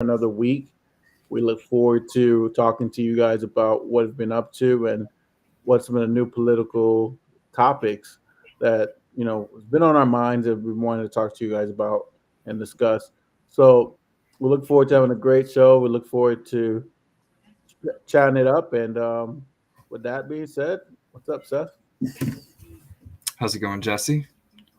another week. We look forward to talking to you guys about what has been up to and what's been the new political topics that has been on our minds that we wanted to talk to you guys about and discuss. So we look forward to having a great show. We look forward to chatting it up. And with that being said, what's up, Seth? How's it going, Jesse?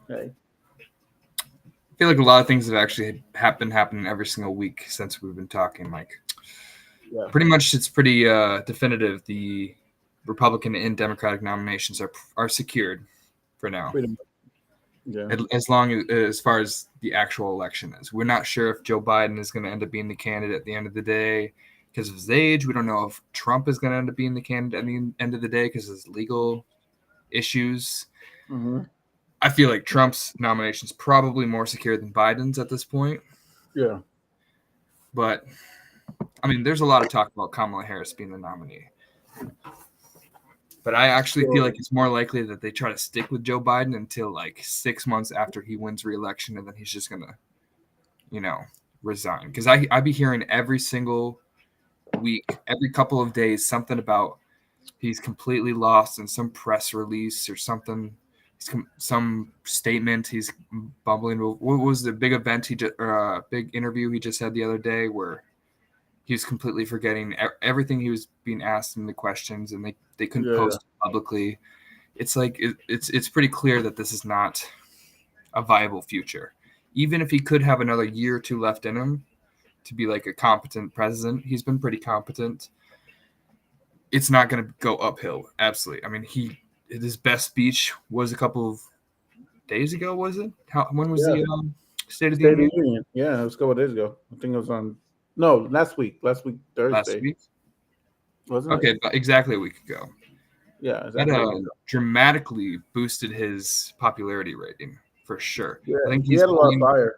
Hey, I feel like a lot of things have actually been happening every single week since we've been talking. Like, yeah, pretty much, it's pretty definitive. The Republican and Democratic nominations are secured for now, pretty much. Yeah, as long as far as the actual election is. We're not sure if Joe Biden is going to end up being the candidate at the end of the day because of his age. We don't know if Trump is going to end up being the candidate at the end of the day because of his legal issues. hmm I feel like Trump's nomination is probably more secure than Biden's at this point. yeah. But, I mean, there's a lot of talk about Kamala Harris being the nominee. But I actually feel like it's more likely that they try to stick with Joe Biden until like 6 months after he wins re-election, and then he's just going to, resign. Because I be hearing every single week, every couple of days, something about he's completely lost in some press release or something. Some statement he's bumbling. What was the big event big interview he just had the other day where he was completely forgetting everything he was being asked in the questions, and they couldn't post it publicly. It's like it's pretty clear that this is not a viable future. Even if he could have another year or two left in him to be like a competent president, he's been pretty competent. It's not going to go uphill. Absolutely. I mean, his best speech was a couple of days ago, was it? When was the State of the Union? Yeah, it was a couple of days ago. I think it was on last week. Last week Thursday. Last week? Wasn't okay, it? but exactly a week ago. Yeah, exactly. That dramatically boosted his popularity rating for sure. Yeah, I think he had a lot of fire.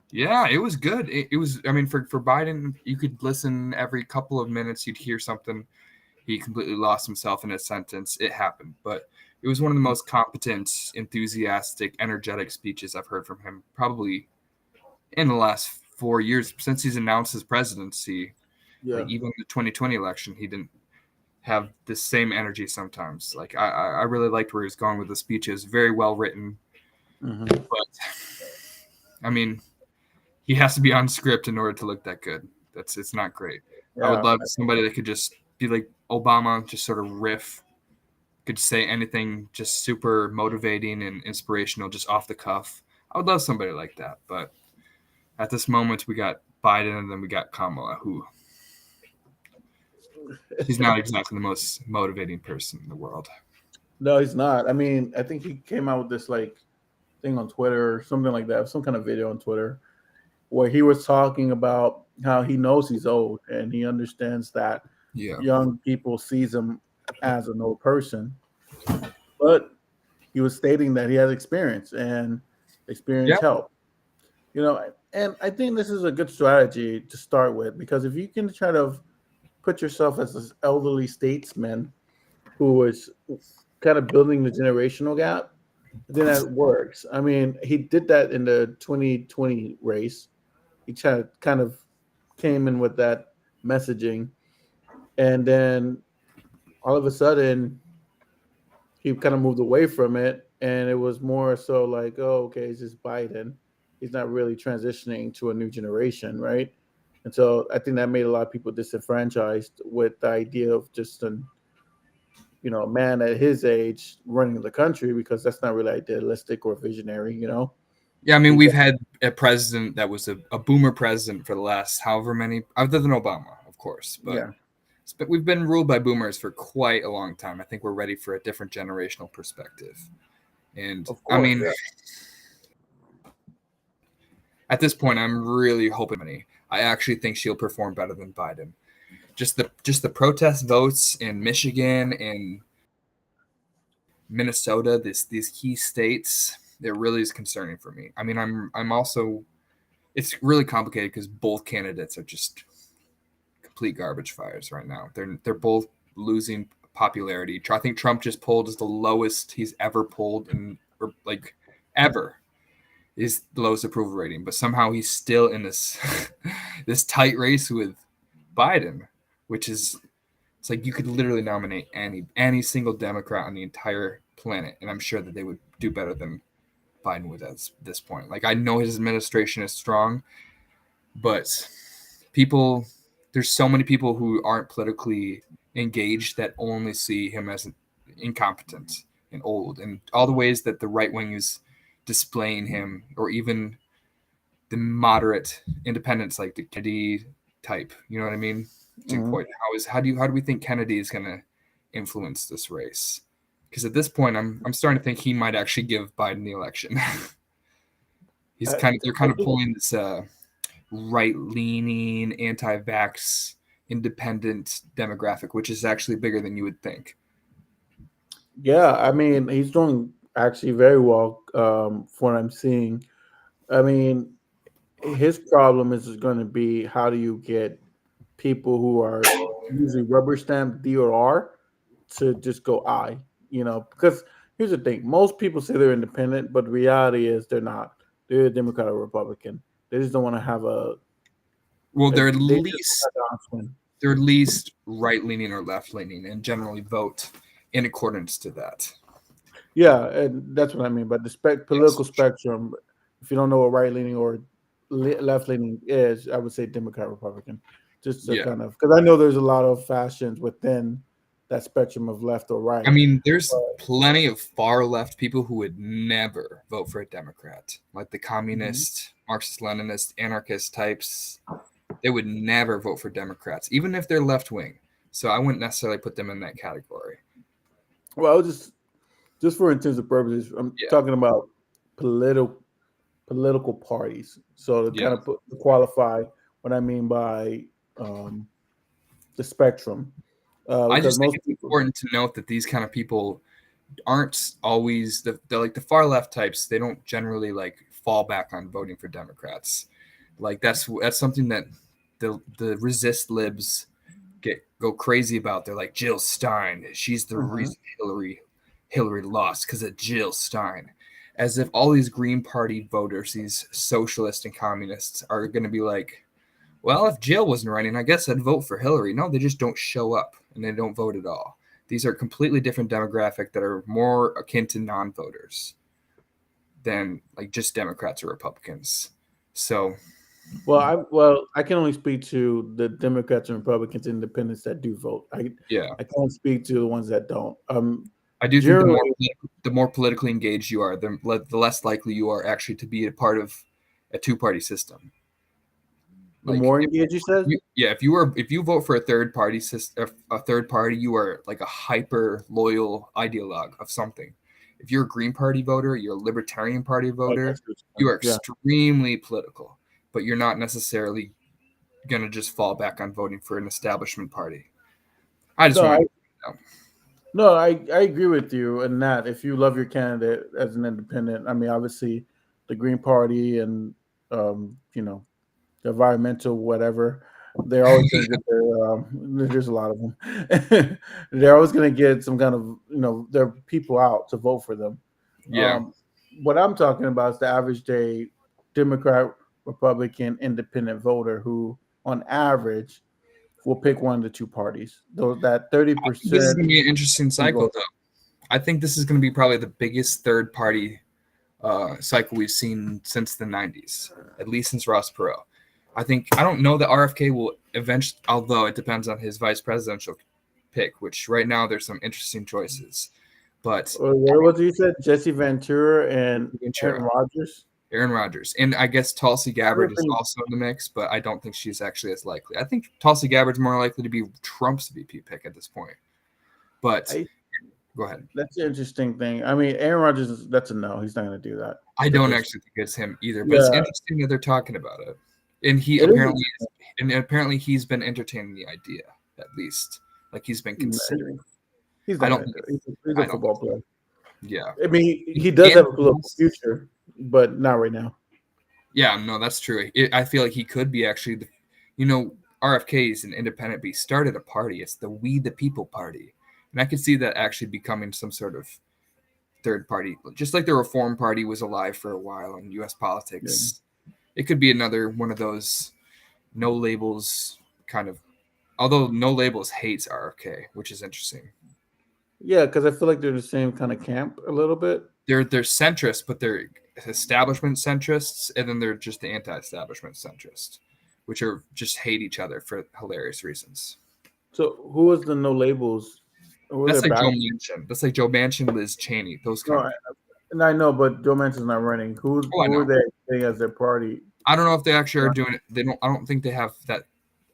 Yeah, it was good. It was. I mean, for Biden, you could listen every couple of minutes. You'd hear something. He completely lost himself in a sentence. It happened, but it was one of the most competent, enthusiastic, energetic speeches I've heard from him probably in the last 4 years since he's announced his presidency. Yeah. Like even the 2020 election, he didn't have the same energy sometimes. Like I really liked where he was going with the speeches. Very well written. Mm-hmm. But I mean, he has to be on script in order to look that good. It's not great. Yeah, I would love somebody that could just be like Obama, just sort of riff, could say anything, just super motivating and inspirational, just off the cuff. I would love somebody like that. But at this moment, we got Biden and then we got Kamala, who he's not exactly the most motivating person in the world. No, he's not. I mean, I think he came out with this like thing on Twitter or something like that, some kind of video on Twitter where he was talking about how he knows he's old and he understands that young people sees him as an old person. But he was stating that he has experience and experience help. And I think this is a good strategy to start with because if you can try to put yourself as this elderly statesman who is kind of building the generational gap, then that works. I mean, he did that in the 2020 race. He kind of came in with that messaging, and then all of a sudden, he kind of moved away from it, and it was more so like, oh, okay, it's just Biden. He's not really transitioning to a new generation, right? And so I think that made a lot of people disenfranchised with the idea of just a man at his age running the country because that's not really idealistic or visionary, Yeah, I mean, we've had a president that was a boomer president for the last however many, other than Obama, of course. But we've been ruled by boomers for quite a long time. I think we're ready for a different generational perspective. And I mean, at this point, I'm really hoping I actually think she'll perform better than Biden. Just the protest votes in Michigan and Minnesota, these key states, it really is concerning for me. I mean, I'm also, it's really complicated because both candidates are just complete garbage fires right now. They're both losing popularity. I think Trump just polled as the lowest he's ever polled ever. is the lowest approval rating, but somehow he's still in this this tight race with Biden, which is it's like you could literally nominate any single Democrat on the entire planet, and I'm sure that they would do better than Biden would at this point. Like I know his administration is strong, but people there's so many people who aren't politically engaged that only see him as incompetent and old, and all the ways that the right wing is displaying him, or even the moderate independents like the Kennedy type. You know what I mean? To Mm-hmm. quote, how do we think Kennedy is going to influence this race? Because at this point, I'm starting to think he might actually give Biden the election. They're kind of pulling this right-leaning, anti-vax, independent demographic, which is actually bigger than you would think. Yeah, I mean, he's doing actually very well from what I'm seeing. I mean, his problem is going to be how do you get people who are usually rubber stamp D or R to just go I, because here's the thing. Most people say they're independent, but the reality is they're not. They're a Democrat or Republican. They just don't want to have Well, they just want to have an option. they're at least right-leaning or left-leaning, and generally vote in accordance to that. Yeah, and that's what I mean. But the political spectrum, if you don't know what right leaning or left leaning is, I would say Democrat, Republican, just to kind of because I know there's a lot of factions within that spectrum of left or right. I mean, there's plenty of far left people who would never vote for a Democrat, like the communist, Marxist, Leninist, anarchist types. They would never vote for Democrats, even if they're left wing. So I wouldn't necessarily put them in that category. Well, just for intensive purposes, I'm talking about political parties. So to kind of to qualify what I mean by the spectrum. I just think it's important to note that these kind of people aren't always they're like the far left types. They don't generally like fall back on voting for Democrats. Like that's something that the resist libs go crazy about. They're like Jill Stein. She's the reason Hillary lost because of Jill Stein. As if all these Green Party voters, these socialists and communists, are going to be like, well, if Jill wasn't running, I guess I'd vote for Hillary. No, they just don't show up and they don't vote at all. These are completely different demographic that are more akin to non-voters than like just Democrats or Republicans. So, I can only speak to the Democrats and Republicans, independents that do vote. I can't speak to the ones that don't. I do think the more politically engaged you are, the less likely you are actually to be a part of a two-party system. The more engaged, you said? If you vote for a third party system, you are like a hyper loyal ideologue of something. If you're a Green Party voter, you're a Libertarian Party voter, you are extremely political, but you're not necessarily gonna just fall back on voting for an establishment party. I just want to know. No, I agree with you in that if you love your candidate as an independent, I mean, obviously the Green Party and, the environmental whatever, they're always going to get there's a lot of them. They're always going to get some kind of, their people out to vote for them. Yeah. What I'm talking about is the average day Democrat, Republican, independent voter who, on average, will pick one of the two parties. Though that 30%. This is going to be an interesting cycle, though. I think this is going to be probably the biggest third party cycle we've seen since the 90s, at least since Ross Perot. I don't know that RFK will eventually, although it depends on his vice presidential pick, which right now there's some interesting choices. But what you said, Jesse Ventura and Aaron Rodgers? Aaron Rodgers. And I guess Tulsi Gabbard is also in the mix, but I don't think she's actually as likely. I think Tulsi Gabbard's more likely to be Trump's VP pick at this point. But go ahead. That's an interesting thing. I mean, Aaron Rodgers, that's a no. He's not going to do that. I don't actually think it's him either, but it's interesting that they're talking about it. And apparently he's been entertaining the idea, at least. Like he's been considering. He's a football player. Yeah. I mean, he does have a political future, but not right now. Yeah, no, that's true. I feel like he could be actually, RFK is an independent, but he started a party. It's the We the People Party. And I could see that actually becoming some sort of third party, just like the Reform Party was alive for a while in U.S. politics. It could be another one of those no labels kind of. Although no labels hates RFK, which is interesting. Yeah, because I feel like they're in the same kind of camp a little bit. They're centrist, but they're establishment centrists, and then they're just the anti-establishment centrist, which are just hate each other for hilarious reasons. So who was the no labels? That's like Joe Manchin. That's like Joe Manchin, Liz Cheney. Those kind of. And I know, but Joe Manchin's not running. Who are they getting as their party? I don't know if they actually are doing it. They don't. I don't think they have that.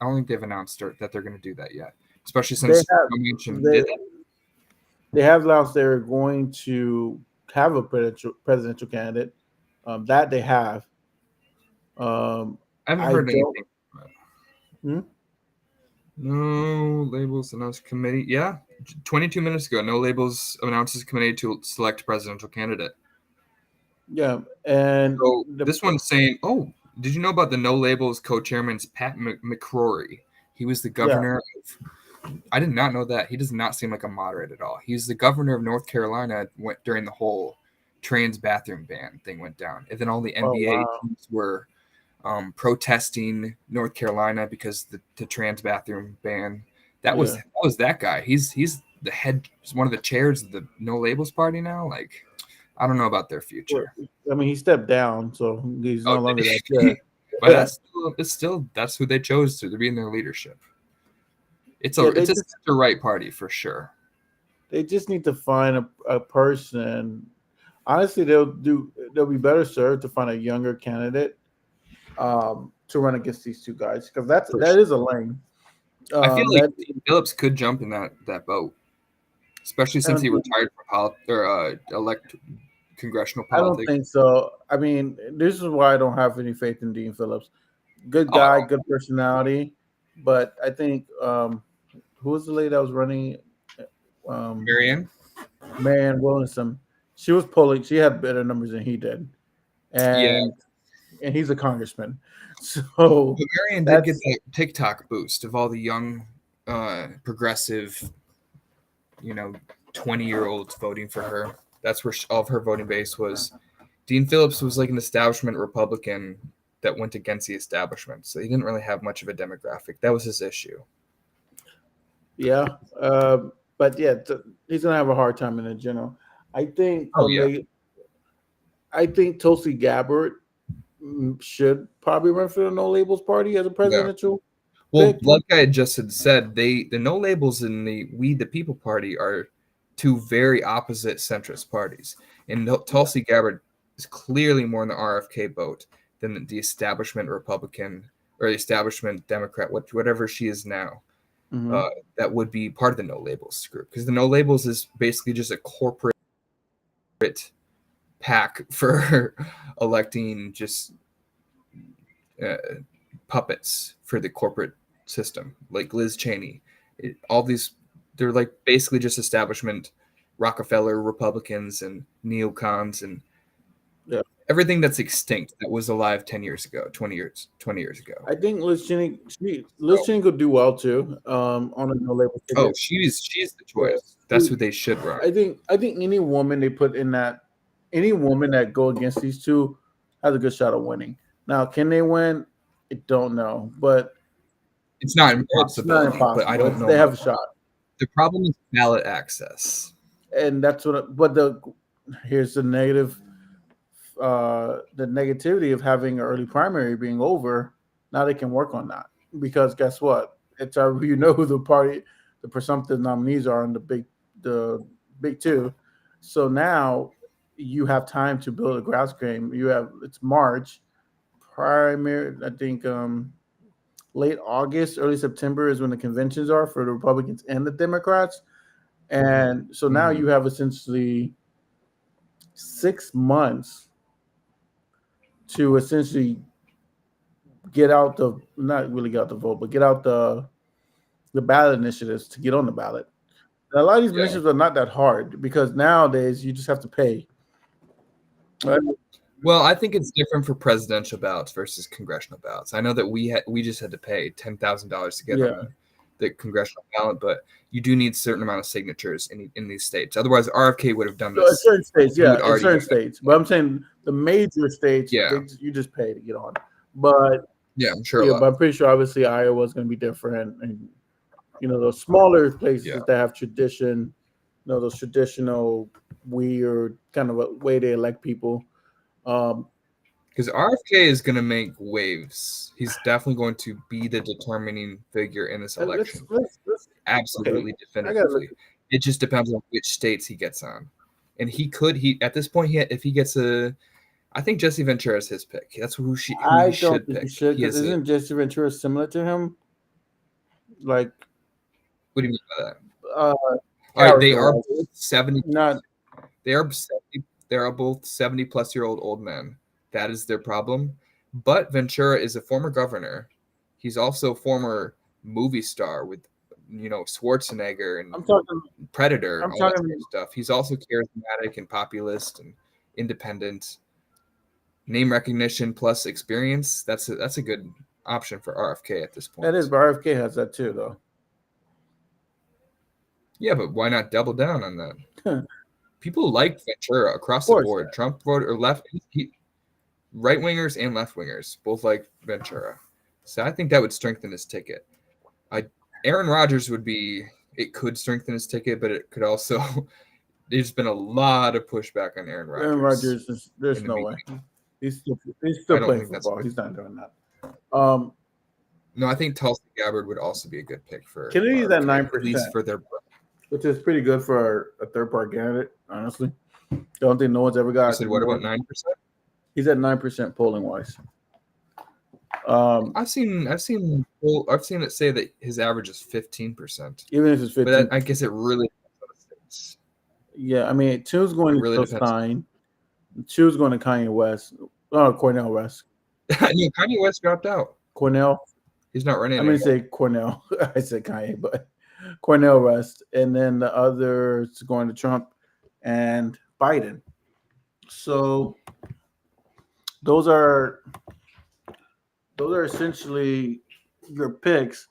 I don't think they've announced that they're going to do that yet. Especially since Joe Manchin did it. They have announced they're going to have a presidential candidate. That they have. I haven't heard anything. No labels announced committee. Yeah, 22 minutes ago, no labels announces committee to select presidential candidate. Yeah, and so this one's saying, "Oh, did you know about the no labels co-chairman's Pat McCrory? He was the governor of." I did not know that. He does not seem like a moderate at all. He's the governor of North Carolina during the whole trans bathroom ban thing went down, and then all the NBA teams were protesting North Carolina because the trans bathroom ban. That was that guy. He's the head, one of the chairs of the No Labels Party now. Like, I don't know about their future. I mean, he stepped down, so he's no longer that chair. But it's still that's who they chose to be in their leadership. It's a right party for sure. They just need to find a person. Honestly, they'll be better served to find a younger candidate to run against these two guys, because that is a lane. I feel like Dean Phillips could jump in that boat, especially since he retired from congressional politics. I don't think so. I mean, this is why I don't have any faith in Dean Phillips. Good guy, good personality, but I think who was the lady that was running? Marianne Williamson. She was polling. She had better numbers than he did, and he's a congressman. So Marianne did get that TikTok boost of all the young, progressive, 20-year-olds voting for her. That's where all of her voting base was. Dean Phillips was like an establishment Republican that went against the establishment, so he didn't really have much of a demographic. That was his issue. Yeah, but he's gonna have a hard time in the general. I think. I think Tulsi Gabbard should probably run for the No Labels Party as a presidential. Well, like I just had said, the No Labels and the We the People Party are two very opposite centrist parties, and Tulsi Gabbard is clearly more in the RFK boat than the establishment Republican or the establishment Democrat, whatever she is now. Mm-hmm. That would be part of the No Labels group, because the No Labels is basically just a corporate pack for electing just puppets for the corporate system, like Liz Cheney. All these, they're like basically just establishment Rockefeller Republicans and neocons and everything that's extinct that was alive 20 years ago. I think Liz Cheney could do well too on a No Labels ticket. Oh, she's the choice. That's who they should run. I think any woman they put in that, any woman that go against these two has a good shot of winning. Now, can they win? I don't know, but it's not impossible. But I don't know. They have a shot. The problem is ballot access, and that's what. But here's the negative. The negativity of having an early primary being over. Now they can work on that, because guess what? It's who the presumptive nominees are in the big two. So now you have time to build a grass game. It's March primary. I think late August, early September is when the conventions are for the Republicans and the Democrats, and so now you have essentially 6 months to essentially not really get out the vote, but get out the ballot initiatives to get on the ballot. And a lot of these initiatives are not that hard, because nowadays you just have to pay. Right? Well, I think it's different for presidential ballots versus congressional ballots. I know that we just had to pay $10,000 to get on the congressional ballot, but you do need a certain amount of signatures in these states. Otherwise, RFK would have done So in this. certain states, He yeah, would in already certain have. states. But I'm saying the major states, Yeah, you just pay to get on. But yeah, I'm sure a yeah, lot. but I'm pretty sure obviously Iowa's going to be different, and those smaller places Yeah, that have tradition, those traditional weird kind of a way they elect people. Um, because RFK is going to make waves. He's definitely going to be the determining figure in this election. let's okay. Absolutely, I gotta look. definitively. It just depends on which states he gets on. And he at this point, if he gets I think Jesse Ventura is his pick. That's who I he don't should think you pick. should He because is a. isn't Jesse Ventura similar to him? Like What do you mean by that? uh, All right, they character are wise, both 70. not They are 70, they are both 70-plus-year-old old men. That is their problem. But Ventura is a former governor. He's also a former movie star with, Schwarzenegger and I'm talking. Predator, I'm all that sort talking. of stuff. He's also charismatic and populist and independent. Name recognition plus experience. That's a good option for RFK at this That is, point. but RFK has that too, though. Yeah, but why not double down on that? Of People like Ventura across the course, board. Trump voter or left, right wingers and left wingers both like Ventura. So I think that would strengthen his ticket. Aaron Rodgers would be. It could strengthen his ticket, but it could also. There's been a lot of pushback on Aaron Aaron Rodgers Rodgers. in There's the no media. way. He's still I don't playing think that's. football. He's not doing that. Um, No, I think Tulsi Gabbard would also be a good pick for Kennedy's at RFK, at 9%, least for their. which is pretty good for a third party candidate. Honestly, don't think no one's ever You got said what more. about 9%? He's at 9% polling wise. I've seen it say that his average is 15%. Even if it's 15, But I guess it really depends on the states. yeah. I mean, two's going It to really Joe depends. Stein. Two's going to Kanye West. Oh, Cornell West. Yeah, Kanye West dropped out. Cornell. He's not running I'm going to anymore. say Cornell. I said Kanye, but Cornell West, and then the others going to Trump and Biden. So those are essentially your picks.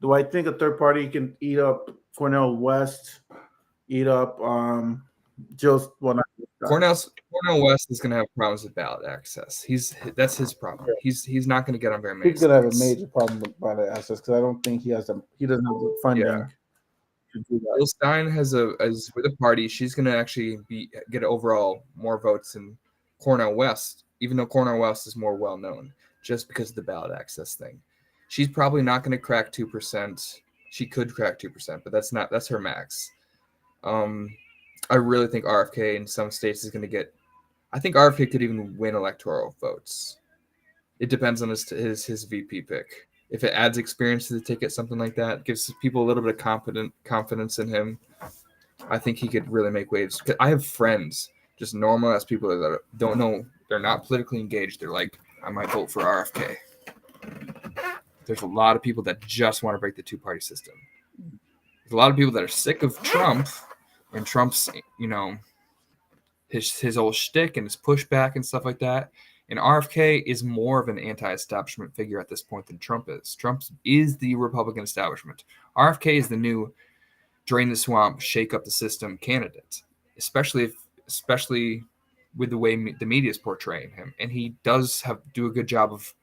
Do I think a third party can eat up Cornell West, eat up Jill? Well, not Cornell West is going to have problems with ballot access. That's his problem. He's not going to get on very many he's gonna have a states. major problem with ballot access because I don't think he doesn't have the funding to do that. Jill Stein is with a party. She's going to actually get overall more votes than Cornell West, even though Cornell West is more well known, just because of the ballot access thing. She's probably not going to crack 2%. She could crack 2%, but that's her max. I really think RFK in some states is going to get. I think RFK could even win electoral votes. It depends on his VP pick. If it adds experience to the ticket, something like that, gives people a little bit of confidence in him, I think he could really make waves. I have friends, just normal ass people that don't know, they're not politically engaged. They're like, I might vote for RFK. There's a lot of people that just want to break the two-party system. There's a lot of people that are sick of Trump and Trump's, his old shtick and his pushback and stuff like that. And RFK is more of an anti-establishment figure at this point than Trump is. Trump is the Republican establishment. RFK is the new drain the swamp, shake up the system candidate, especially with the way the media is portraying him. And he does do a good job of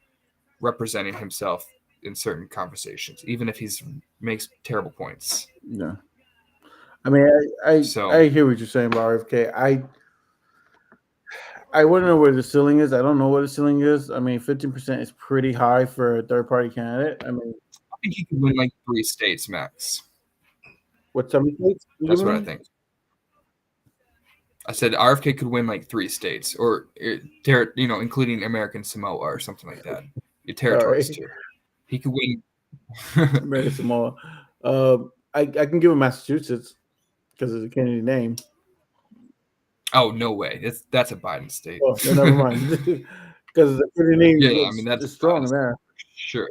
representing himself in certain conversations, even if he's makes terrible points. Yeah, I mean, I hear what you're saying about RFK. I wouldn't know where the ceiling is. I don't know what the ceiling is. I mean, 15% is pretty high for a third party candidate. I mean, I think he could win like 3 states max. what 70 states? That's what I think. I said RFK could win like 3 states, or including American Samoa or something like that. Your territories too. He could win American Samoa. I can give him Massachusetts because it's a Kennedy name. Oh no way! That's a Biden state. Oh, no, never mind. Because the Kennedy name Yeah, I mean that's strong there. Sure,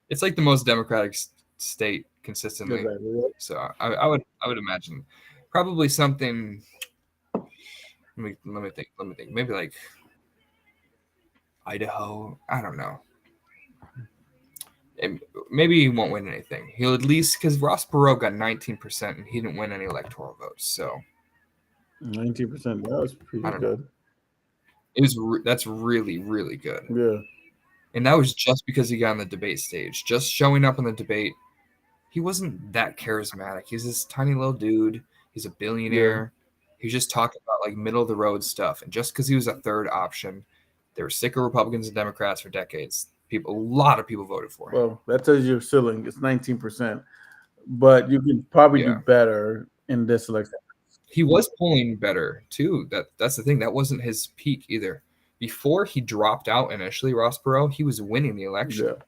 it's like the most democratic state consistently. Exactly. So I would imagine probably something. Let me think. Maybe like Idaho. I don't know. And maybe he won't win anything. He'll at least, because Ross Perot got 19% and he didn't win any electoral votes. So 19%. That was pretty I don't know. good. That's really, really good. Yeah. And that was just because he got on the debate stage. Just showing up on the debate, he wasn't that charismatic. He's this tiny little dude. He's a billionaire. He was just talking about like middle of the road stuff. And just because he was a third option, they were sick of Republicans and Democrats for decades. A lot of people voted for him. Well, that tells you your ceiling. It's 19%, but you can probably do Yeah. better in this election. He was polling better too. That's the thing. That wasn't his peak either. Before he dropped out initially, Ross Perot, he was winning the election. Yeah.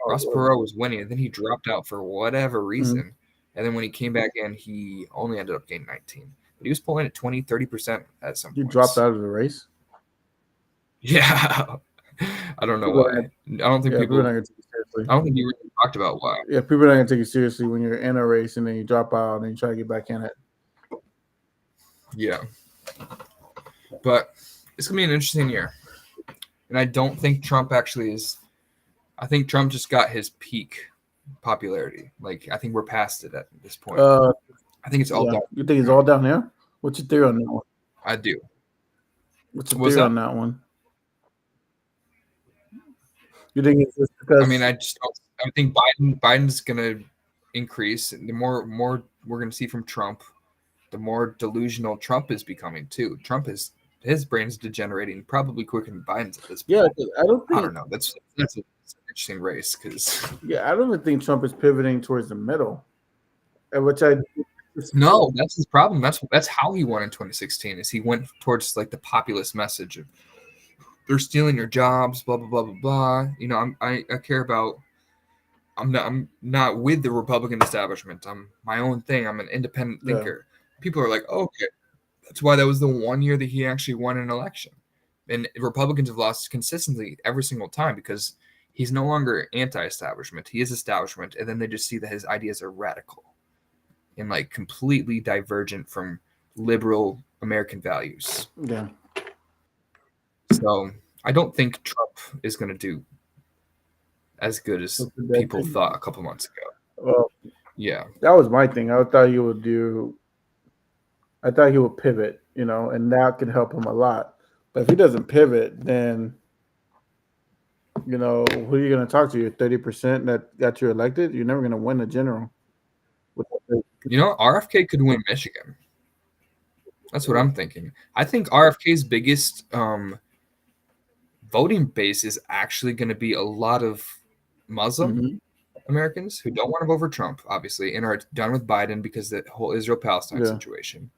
Ross Perot was winning, and then he dropped out for whatever reason. Mm-hmm. And then when he came back in, he only ended up getting 19. But he was polling at 20, 30% at some He points. dropped out of the race? Yeah. I don't know why. I don't think people are not going to take it seriously. I don't think you really talked about why. Yeah, people are not going to take it seriously when you're in a race and then you drop out and you try to get back in it. Yeah. But it's going to be an interesting year. And I don't think Trump actually is. I think Trump just got his peak popularity. Like, I think we're past it at this point. I think it's all down. You think it's all down here? What's your theory on that one? I do. What's your theory on that one? You think it's just because? I mean, I think Biden's going to increase. The more we're going to see from Trump, the more delusional Trump is becoming too. His brain's degenerating probably quicker than Biden's at this point. Yeah, I don't know. That's an interesting race because I don't even think Trump is pivoting towards the middle, which no, that's his problem. That's how he won in 2016. Is he went towards like the populist message of they're stealing your jobs, blah blah blah blah blah. You know, I care about. I'm not with the Republican establishment. I'm my own thing. I'm an independent thinker. People are like, oh, okay, that's why that was the one year that he actually won an election. And Republicans have lost consistently every single time because he's no longer anti-establishment. He is establishment, and then they just see that his ideas are radical and like completely divergent from liberal American values. Yeah. So I don't think Trump is going to do as good as people thought a couple months ago. Well, yeah, that was my thing. I thought he would pivot, and that could help him a lot. But if he doesn't pivot, then who are you going to talk to? Your 30% that got you elected? You're never going to win the general. RFK could win Michigan. That's what I'm thinking. I think RFK's biggest voting base is actually going to be a lot of Muslim Americans who don't want to vote for Trump, obviously, and are done with Biden because of the whole Israel-Palestine situation.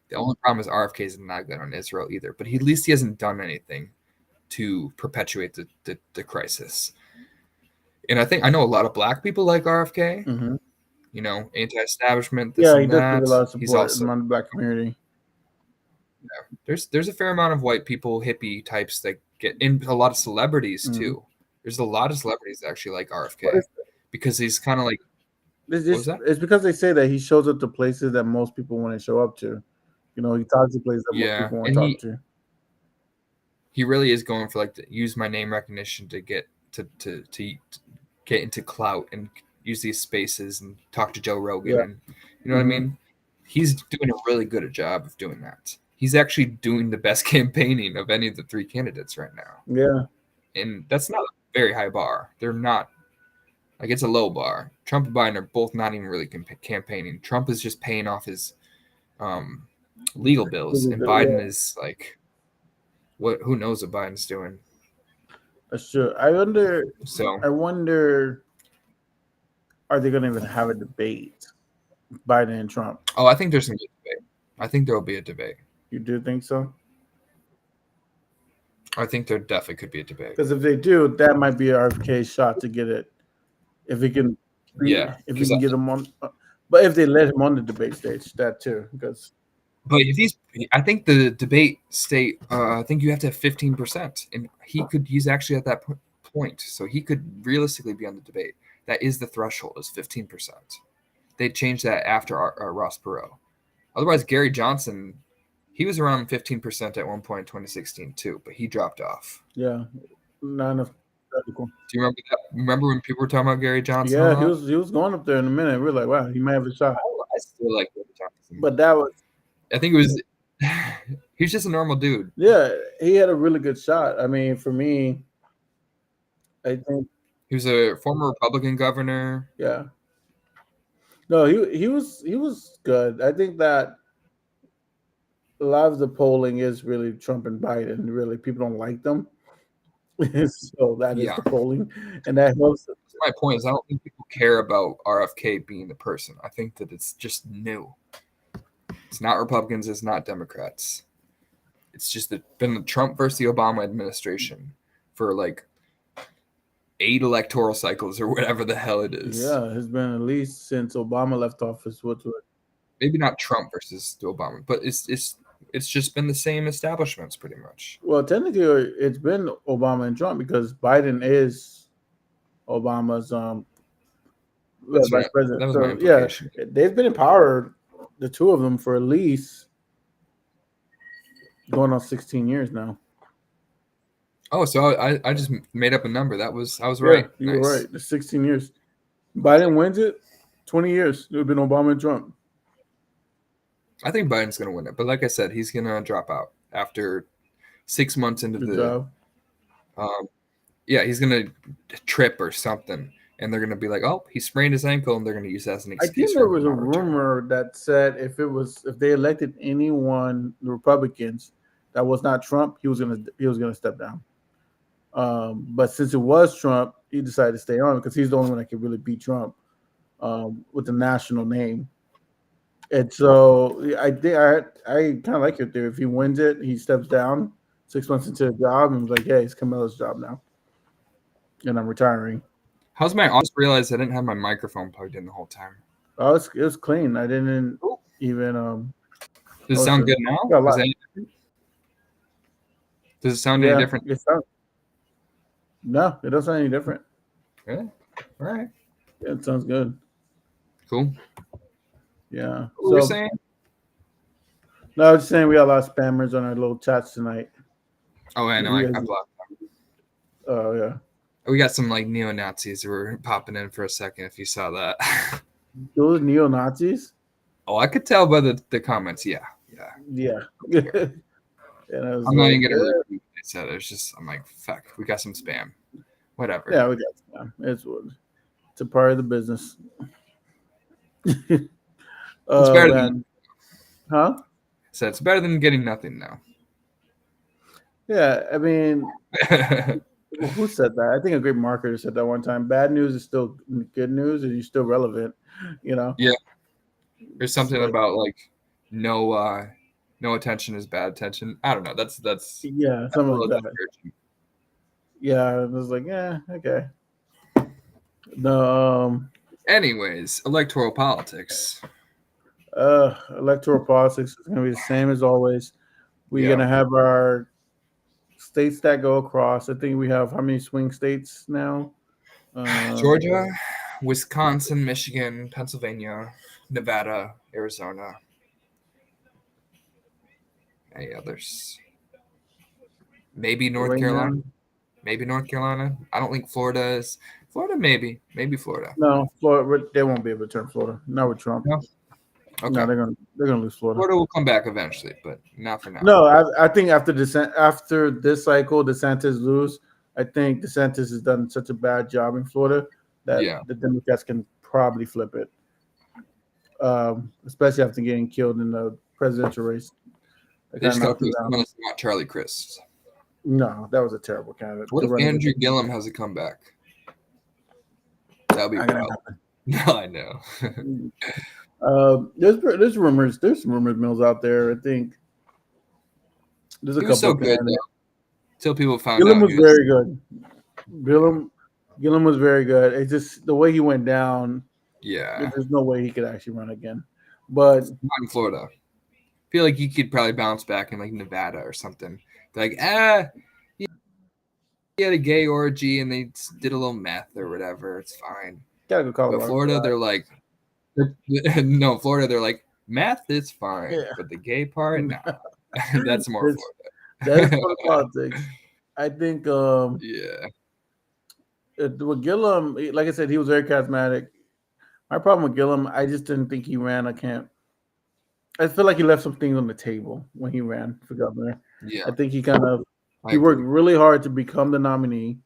The only problem is RFK is not good on Israel either, but at least he hasn't done anything to perpetuate the crisis. And I know a lot of black people like RFK. Mm-hmm. Anti-establishment. He does give a lot of support among the black community. Yeah, there's a fair amount of white people, hippie types that get in. A lot of celebrities too. There's a lot of celebrities that actually like RFK because he's kind of like. It's because they say that he shows up to places that most people want to show up to. He talks to places that most people want to talk to. He really is going for like use my name recognition to get to get into clout and use these spaces and talk to Joe Rogan and what I mean. He's doing a really good job of doing that. He's actually doing the best campaigning of any of the three candidates right now. Yeah, and that's not a very high bar. They're not like it's a low bar. Trump and Biden are both not even really campaigning. Trump is just paying off his legal bills, and Biden is like, what? Who knows what Biden's doing? That's true. I wonder. Are they going to even have a debate, Biden and Trump? Oh, I think there's going to be a debate. I think there will be a debate. You do think so? I think there definitely could be a debate. Because if they do, that might be RFK's shot to get it. If he can, if he can get him on. But if they let him on the debate stage, that too. But if I think the debate state. I think you have to have 15%, and he's actually at that point, so he could realistically be on the debate. That is the threshold, is 15%. They changed that after Ross Perot. Otherwise, Gary Johnson, he was around 15% at one point in 2016 too, but he dropped off. Yeah, not enough. That'd be cool. Do you remember that? Remember when people were talking about Gary Johnson a Yeah, lot? he was going up there in a minute. We were like, wow, he might have a shot. I still like Gary Johnson. But that was, I think it was he's just a normal dude. yeah, he had a really good shot. I mean, for me, I think, He was a former Republican governor. yeah. No, he was good. I think that a lot of the polling is really Trump and Biden. Really, people don't like them, so that is Yeah. the polling, and that helps. My point is, I don't think people care about RFK being the person. I think that it's just new. It's not Republicans. It's not Democrats. It's just been the Trump versus the Obama administration for like 8 electoral cycles or whatever the hell it is. Yeah, it's been at least since Obama left office. Maybe not Trump versus the Obama, but it's just been the same establishments pretty much. Well, technically, it's been Obama and Trump because Biden is Obama's vice president. That was So, my implication. Yeah, they've been in power, the two of them, for at least going on 16 years now. Oh, so I just made up a number. I was right. You were right. It's 16 years. Biden wins it, 20 years. It would have been Obama and Trump. I think Biden's going to win it. But like I said, he's going to drop out after 6 months into Good the job. Yeah, he's going to trip or something. And they're going to be like, oh, he sprained his ankle, and they're going to use that as an excuse. I think there was a rumor that said if they elected anyone, the Republicans, that was not Trump, he was gonna step down. But since it was Trump, he decided to stay on because he's the only one that could really beat Trump with the national name. And so I kind of like your theory. If he wins it, he steps down 6 months into the job and was like, "Hey, it's Kamala's job now, and I'm retiring." How's my? I just realized I didn't have my microphone plugged in the whole time. Oh, it was clean. I didn't even. Does it sound good now? Does it sound any different? No, it doesn't sound any different. Yeah. All right. Yeah, it sounds good. Cool. Yeah. What were you saying? No, I was just saying we got a lot of spammers on our little chats tonight. Oh, I know. I blocked them. Oh, yeah. We got some like neo-Nazis who were popping in for a second, if you saw that. Those neo-Nazis? Oh, I could tell by the comments. Yeah. Yeah. And I was I'm not even going to read what they said. It's just, I'm like, fuck, we got some spam. Whatever. Yeah, we got spam. It's a part of the business. It's better than... Huh? So it's better than getting nothing now. Yeah, I mean... Who said that? I think a great marketer said that one time. Bad news is still good news, and you're still relevant. You know? Yeah. There's something about like no attention is bad attention. I don't know. That's yeah, something like that. Yeah, I was like, yeah, okay. No. Anyways, electoral politics. Electoral politics is gonna be the same as always. We're gonna have our states that go across. I think we have how many swing states now? Georgia, Wisconsin, Michigan, Pennsylvania, Nevada, Arizona. Any others? Maybe North Carolina. Maybe North Carolina. I don't think Florida is. Florida, maybe Florida. No, Florida. They won't be able to turn Florida. Not with Trump. No. Okay. No, they're gonna lose Florida. Florida will come back eventually, but not for now. No, I think after this cycle, DeSantis lose. I think DeSantis has done such a bad job in Florida that the Democrats can probably flip it. Especially after getting killed in the presidential race. They just not Charlie Crist. No, that was a terrible candidate. What if Andrew Gillum has a comeback? That would be wild. No, I know. There's rumors. There's some rumors mills out there. I think there's a couple. So good until people found Gillum out. Was very good. Gillum was very good. It's just the way he went down. Yeah, there's no way he could actually run again. But not in Florida. I feel like he could probably bounce back in like Nevada or something. They're like, he had a gay orgy and they did a little meth or whatever. It's fine. Gotta go call. But Florida, they're like, no, Florida, they're like, meth is fine, but the gay part, no. That's more Florida. That's more politics. I think. with Gillum, like I said, he was very charismatic. My problem with Gillum, I just didn't think he ran. I feel like he left some things on the table when he ran for governor. Yeah, I think he I worked agree. really hard to become the nominee,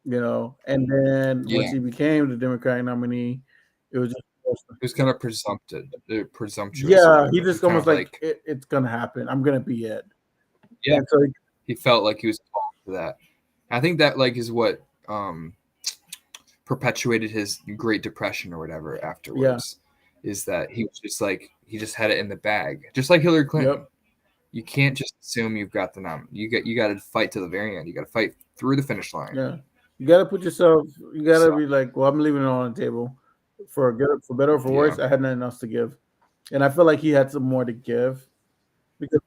and then once Yeah, he became the Democratic nominee, it was just it was kind of presumptuous or yeah, he whatever. He just kind almost of like like, it's gonna happen. I'm gonna be it, yeah, and so he felt like he was called for that. I think that like is what perpetuated his Great Depression or whatever yeah, afterwards. Is that he was just like he just had it in the bag, just like Hillary Clinton. yep, You can't just assume you've got the nom. You got to fight to the very end. You got to fight through the finish line. yeah. You gotta put yourself. You So gotta be like, well, I'm leaving it on the table for better or for yeah, worse. I had nothing else to give, and I feel like he had some more to give because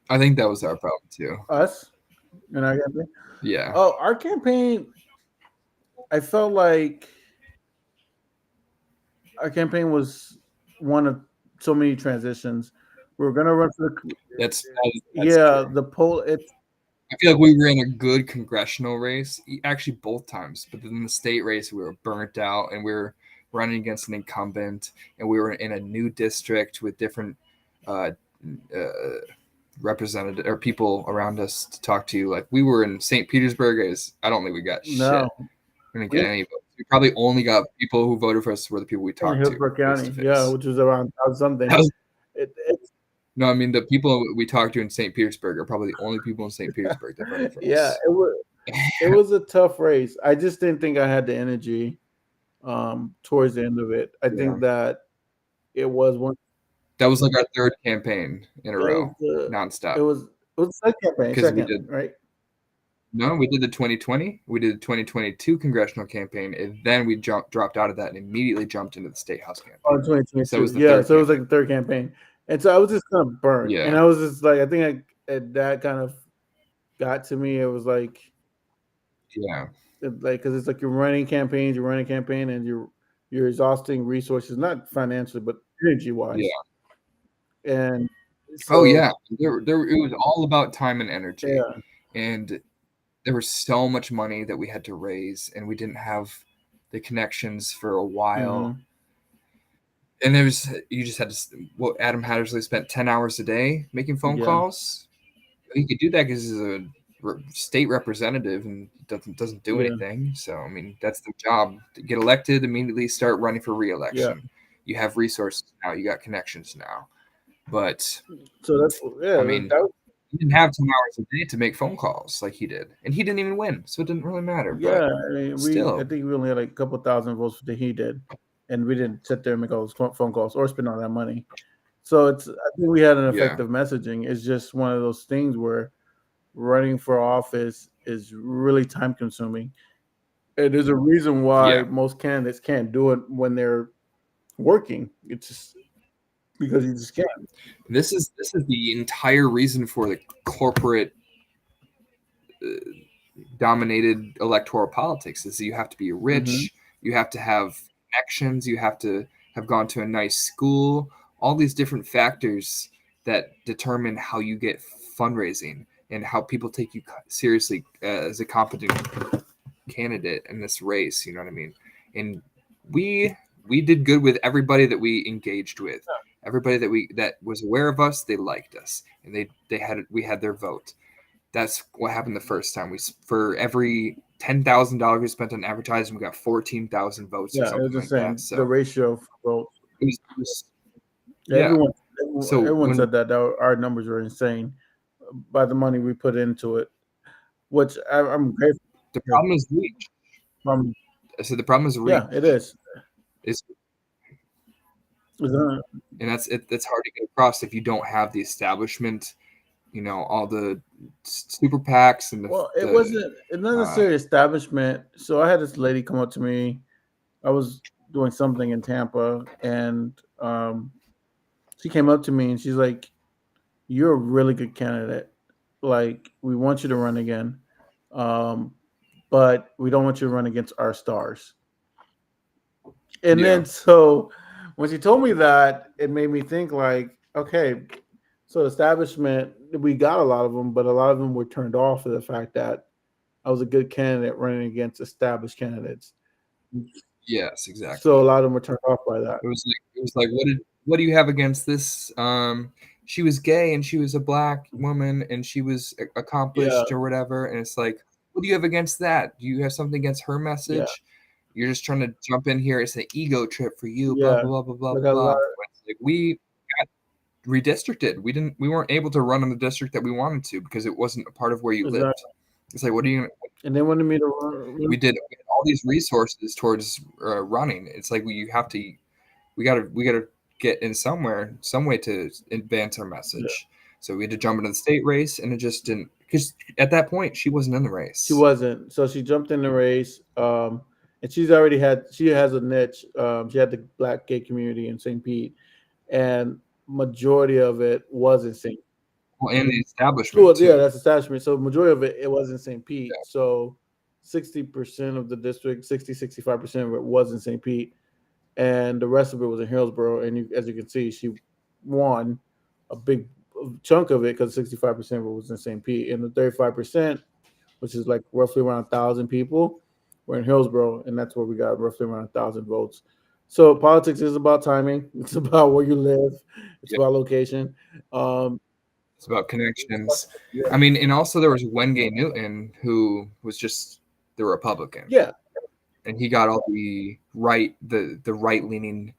I think that was our problem too. us and our campaign. Yeah, Oh, our campaign. I felt like our campaign was one of so many transitions. We were gonna run for the that's yeah true. the poll. It's I feel like we were in a good congressional race, actually both times. But then the state race, we were burnt out, and we were running against an incumbent, and we were in a new district with different uh, uh, representative or people around us to talk to. Like we were in St. Petersburg. I don't think we got no shit. We didn't get we any votes. We probably only got people who voted for us were the people we in talked to Hillsborough face to County, yeah, face. which was around something. It's No, I mean the people we talked to in St. Petersburg are probably the only people in St. Petersburg that voted for yeah, us. it was a tough race. I just didn't think I had the energy towards the end of it. I Yeah. think that it was one. That was like our third campaign in a That was row, the. nonstop. It was the second campaign, Because we second, did right? no, we did the 2020, we did the 2022 congressional campaign, and then we dropped out of that and immediately jumped into the state house Oh, campaign. So it 2022. was the Yeah, third so it was campaign. like the third campaign, and so I was just kind of burnt, and Yeah, I was just like, I think that kind of got to me. It was yeah, because it's like you're running campaign, and you're exhausting resources, not financially, but energy yeah. wise, and Oh so yeah, it was all about time and energy, yeah, and there was so much money that we had to raise, and we didn't have the connections for a while. hmm And there was you just had to. What Adam Hattersley spent 10 hours a day making phone yeah, calls. He could do that because he's a state representative and doesn't do yeah, anything. So I mean, that's the job. To get elected, immediately start running for yeah. reelection. You have resources now. You got connections now. But So that's I yeah, mean, that was, he didn't have 10 hours a day to make phone calls like he did, and he didn't even win, so it didn't really matter. yeah. But I mean, I still, think we only had like a couple thousand votes that he did, and we didn't sit there and make all those phone calls or spend all that money. So I think we had an yeah, effective messaging. It's just one of those things where running for office is really time consuming. And there's a reason why yeah. most candidates can't do it when they're working. It's just because you just can't. This is the entire reason for the corporate dominated electoral politics is you have to be hmm rich, you have to have connections, you have to have gone to a nice school, all these different factors that determine how you get fundraising and how people take you seriously as a competent candidate in this race, you know what I mean? And we did good with everybody that we engaged with. Everybody that was aware of us, they liked us and we had their vote. That's what happened the first time. We for every $10,000 we spent on advertising, we got 14,000 votes or Yeah, it was something like that. insane. The So ratio of votes. it was yeah. Everyone, So everyone when said that our numbers were insane by the money we put into it, which I'm grateful the for. problem is reach. From So the problem is reach. yeah, it is. It's, It's, uh, and it's hard to get across if you don't have the establishment. You know all the super PACs and Well, it the wasn't. It's not uh, necessarily establishment. So I had this lady come up to me. I was doing something in Tampa, and she came up to me and she's like, "You're a really good candidate. Like, we want you to run again, um, but we don't want you to run against our stars." And yeah then so when she told me that, it made me think like, okay, so establishment, we got a lot of them, but a lot of them were turned off for the fact that I was a good candidate running against established candidates. Yes, exactly. So a lot of them were turned off by that. It was like what do you have against this? She was gay and she was a black woman and she was Yeah, accomplished or whatever, and it's like, what do you have against that? Do you have something against her yeah, message? You're just trying to jump in here. It's an ego trip for you. Blah yeah. blah blah blah blah Like a lot. blah. But it's like we got redistricted. We weren't able to run in the district that we wanted to because it wasn't a part of where you lived. Exactly. It's like, what are you? And they wanted me to run. We had all these resources towards running. It's like we gotta get in somewhere, some way to advance our Yeah. message. So we had to jump into the state race, and it just didn't. Because at that point, she wasn't in the She race. wasn't. So she jumped in the race. And she has a niche. She had the black gay community in St. Pete, and majority of it was in St. Well, and the establishment Well, yeah, too. that's attachment. So majority of it was in St. Pete. So 60% of the district, 65% of it was in St. Pete, and the rest of it was in Hillsborough. And as you can see, she won a big chunk of it because 65% of it was in St. Pete, and the 35%, which is like roughly around 1,000 people, were in Hillsborough, and that's where we got roughly around 1,000 votes. So politics is about timing. It's about where you live. It's Yeah, about location. Um, it's about connections. yeah, I mean, and also there was Wengay Newton, who was just the Republican, yeah, and he got all the right leaning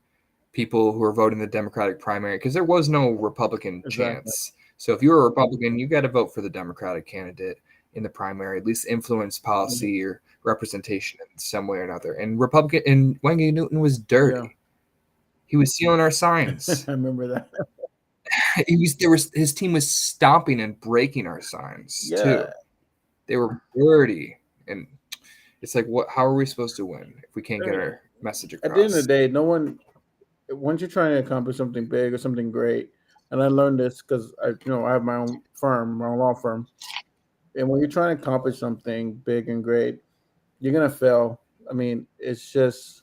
people who were voting the Democratic primary because there was no Republican exactly. chance. So if you're a Republican, you got to vote for the Democratic candidate in the primary, at least influence policy or representation in some way or another. And Republican and Wenge Newton was Yeah, dirty. He was stealing our I signs. remember that. His team was stomping and breaking our signs Yeah, too. They were dirty, and it's like, what? How are we supposed to win if we can't I get mean, our message at the end of the across? day, no one. Once you're trying to accomplish something big or something great, and I learned this because I have my own firm, my own law firm, and when you're trying to accomplish something big and great, you're gonna fail. I mean, it's Yeah,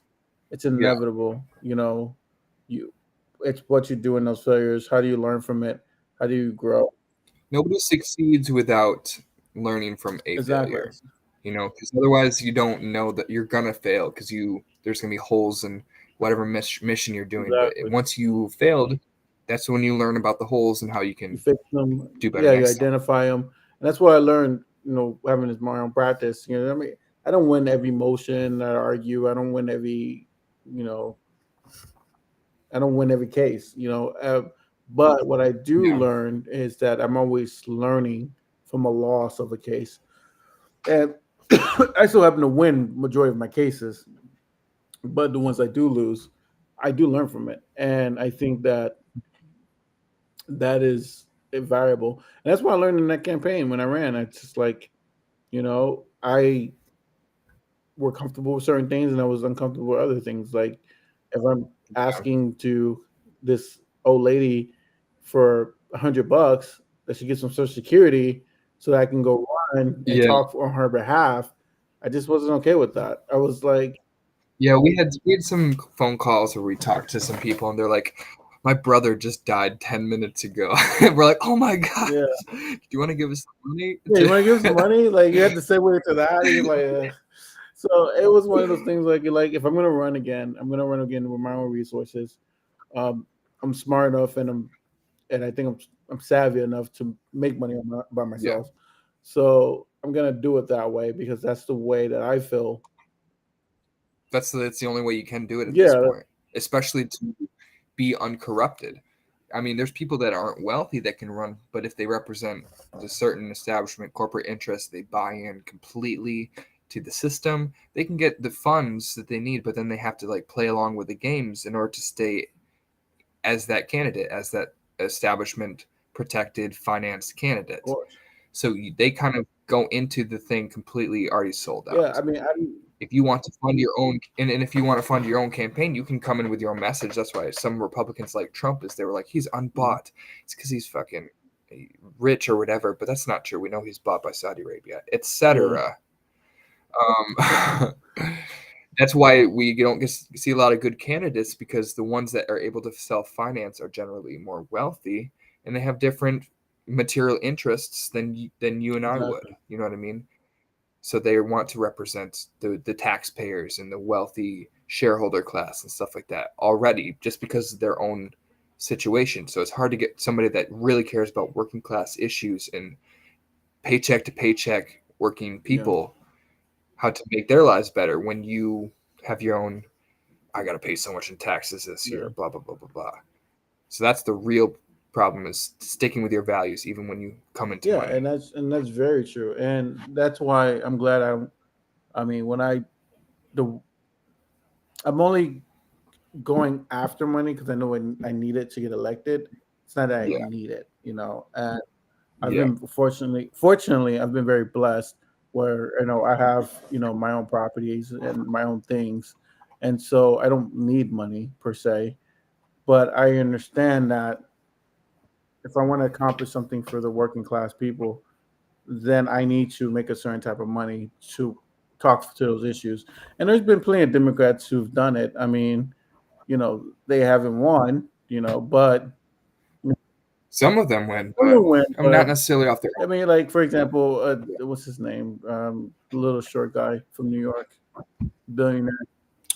inevitable. You it's what you do in those failures. How do you learn from it? How do you grow? nobody succeeds without learning from a Exactly. failure, because otherwise you don't know that you're gonna fail because there's gonna be holes in whatever mission you're doing. But Exactly. once you failed, that's when you learn about the holes and how you You can fix them. do better Yeah, you next time. identify them, and that's what I learned. Having this my own practice. I mean, I don't win every motion that I argue. I don't win every, you know, I don't win every case. But what I do Yeah, learn is that I'm always learning from a loss of a case, and I still happen to win majority of my cases. But the ones I do lose, I do learn from it, and I think that that is invariable. And that's what I learned in that campaign when I ran. I just like, I were comfortable with certain things and I was uncomfortable with other things. Like if I'm yeah, asking to this old lady for $100 that she gets some social security so that I can go run and yeah, talk on her behalf, I just wasn't okay with that. I was like, yeah. We had some phone calls where we talked to some people, and they're like, "My brother just died 10 minutes ago." And we're like, "Oh my gosh, yeah, do you want to give us some money?" yeah, you want to give some money? Like you had to segue to that. And you're like, so it was one of those things like if I'm gonna run again, I'm gonna run again with my own resources. Um, I'm smart enough and I think I'm savvy enough to make money by Yeah, myself. So I'm gonna do it that way because that's the way that I feel. that's the only way you can do it at this Yeah, point, especially to be uncorrupted. I mean, there's people that aren't wealthy that can run, but if they represent a certain establishment, corporate interest, they buy in completely to the system. They can get the funds that they need, but then they have to like play along with the games in order to stay as that candidate, as that establishment protected financed of candidate. course. So they kind of go into the thing completely already sold Yeah, out. I mean, If you want to fund your own, and if you want to fund your own campaign, you can come in with your own message. That's why some Republicans like Trump is they were like, he's unbought. It's because he's fucking rich or whatever, but that's not true. We know he's bought by Saudi Arabia, yeah, etc. That's why we don't see a lot of good candidates because the ones that are able to self-finance are generally more wealthy and they have different material interests than you and I would. exactly. You know what I mean? So they want to represent the taxpayers and the wealthy shareholder class and stuff like that already, just because of their own situation. So it's hard to get somebody that really cares about working class issues and paycheck to paycheck working Yeah, people how to make their lives better when you have your own. I got to pay so much in taxes this yeah, year. Blah blah blah blah blah. So that's the real problem, is sticking with your values even when you come into yeah, money. and that's very true, and that's why I'm glad I mean, when the I'm only going after money because I know I need it to get elected. It's not that I Yeah, need it, you know. And I've yeah. been fortunately, I've been very blessed where I have my own properties and my own things, and so I don't need money per se. But I understand that if I want to accomplish something for the working class people, then I need to make a certain type of money to talk to those issues. And there's been plenty of Democrats who've done it. I mean, they haven't won, but Some of them win, some but will win. I'm not But necessarily off their. I mean, like for example, Yeah. what's his name? The little short guy from New York, billionaire,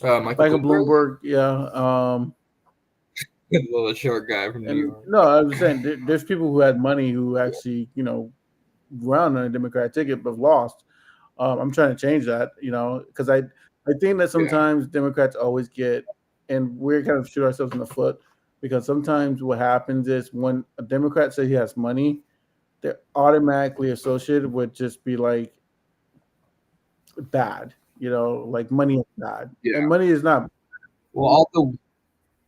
Michael Michael Bloomberg, Bloomberg. Yeah. the little short guy from New And York. no, I was saying there's people who had money who actually run on a Democratic ticket but lost. I'm trying to change that, because I think that Yeah, sometimes Democrats always get, and we're kind of shoot ourselves in the foot because sometimes what happens is when a Democrat says he has money, they're automatically associated with just be like bad, like money is bad, and yeah. money is not. Well,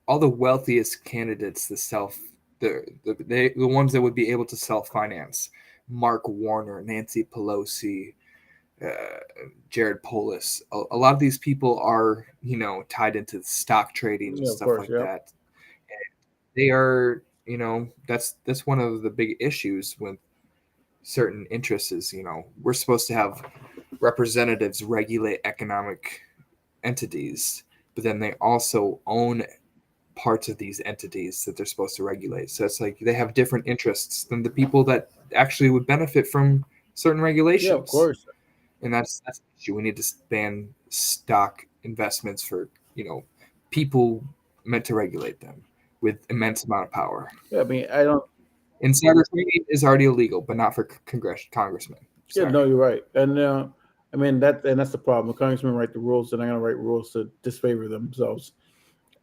all the wealthiest candidates, the ones that would be able to self finance, Mark Warner, Nancy Pelosi, uh, Jared Polis. A lot of these people are, tied into stock trading and Yeah, of stuff course, like yeah, that. They are, that's one of the big issues with certain interests is, we're supposed to have representatives regulate economic entities, but then they also own parts of these entities that they're supposed to regulate. So it's like they have different interests than the people that actually would benefit from certain yeah, of regulations. course, And that's the issue. We need to ban stock investments for, people meant to regulate them with immense amount of power. yeah. I mean, I don't. Insider trading is already illegal, but not for congressmen. Yeah, no, Sorry. you're right, and I mean that's the problem. The congressmen write the rules, and they're gonna write rules to disfavor themselves.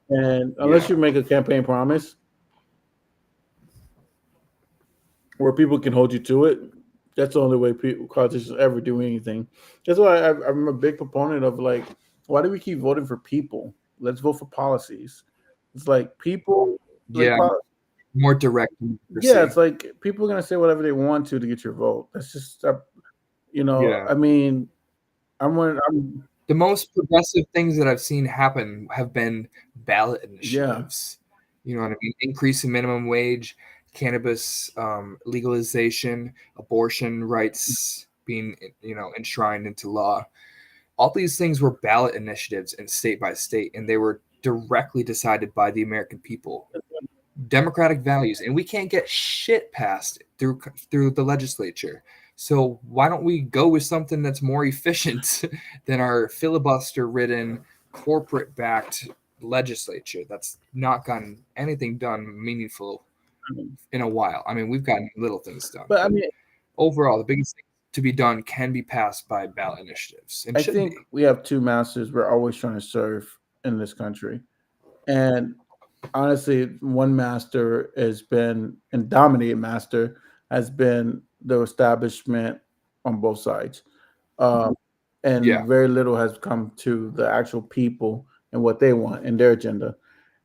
And unless Yeah. you make a campaign promise where people can hold you to it, that's the only way politicians ever do anything. That's why I'm a big proponent of like, why do we keep voting for people? Let's vote for policies. It's like people, like, Yeah. More direct yeah, it's democracy. like people are gonna say whatever they want to get your vote. That's just, Yeah. I mean, I'm, The most progressive things that I've seen happen have been ballot yeah, initiatives. You know what I mean? Increase in minimum wage, cannabis legalization, abortion rights being enshrined into law. All these things were ballot initiatives and state by state, and they were directly decided by the American people. Democratic values, and we can't get shit passed through the legislature. So why don't we go with something that's more efficient than our filibuster-ridden, corporate-backed legislature that's not gotten anything done meaningful in a while? I mean, we've gotten little things done, but I but mean, overall, the biggest thing to be done can be passed by ballot initiatives and I should think be. we have two masters we're always trying to serve in this country, and honestly, one master has been, and dominated master has been the establishment on both sides. Um, and Yeah. very little has come to the actual people and what they want and their agenda.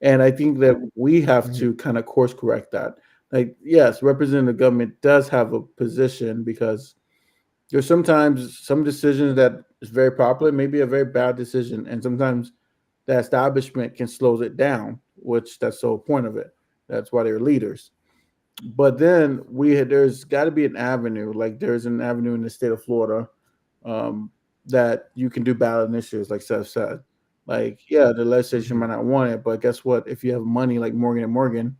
And I think that we have Mhm. to kind of course correct that. Like, yes, representative government does have a position because there's sometimes some decisions that is very popular, maybe a very bad decision, and sometimes the establishment can slow it down, which that's the whole point of it. That's why they're leaders. But then there's got to be an avenue, like there's an avenue in the state of Florida, um, that you can do ballot initiatives, like Seth said. Like, yeah, the legislature Mhm. might not want it, but guess what? If you have money like Morgan and Morgan,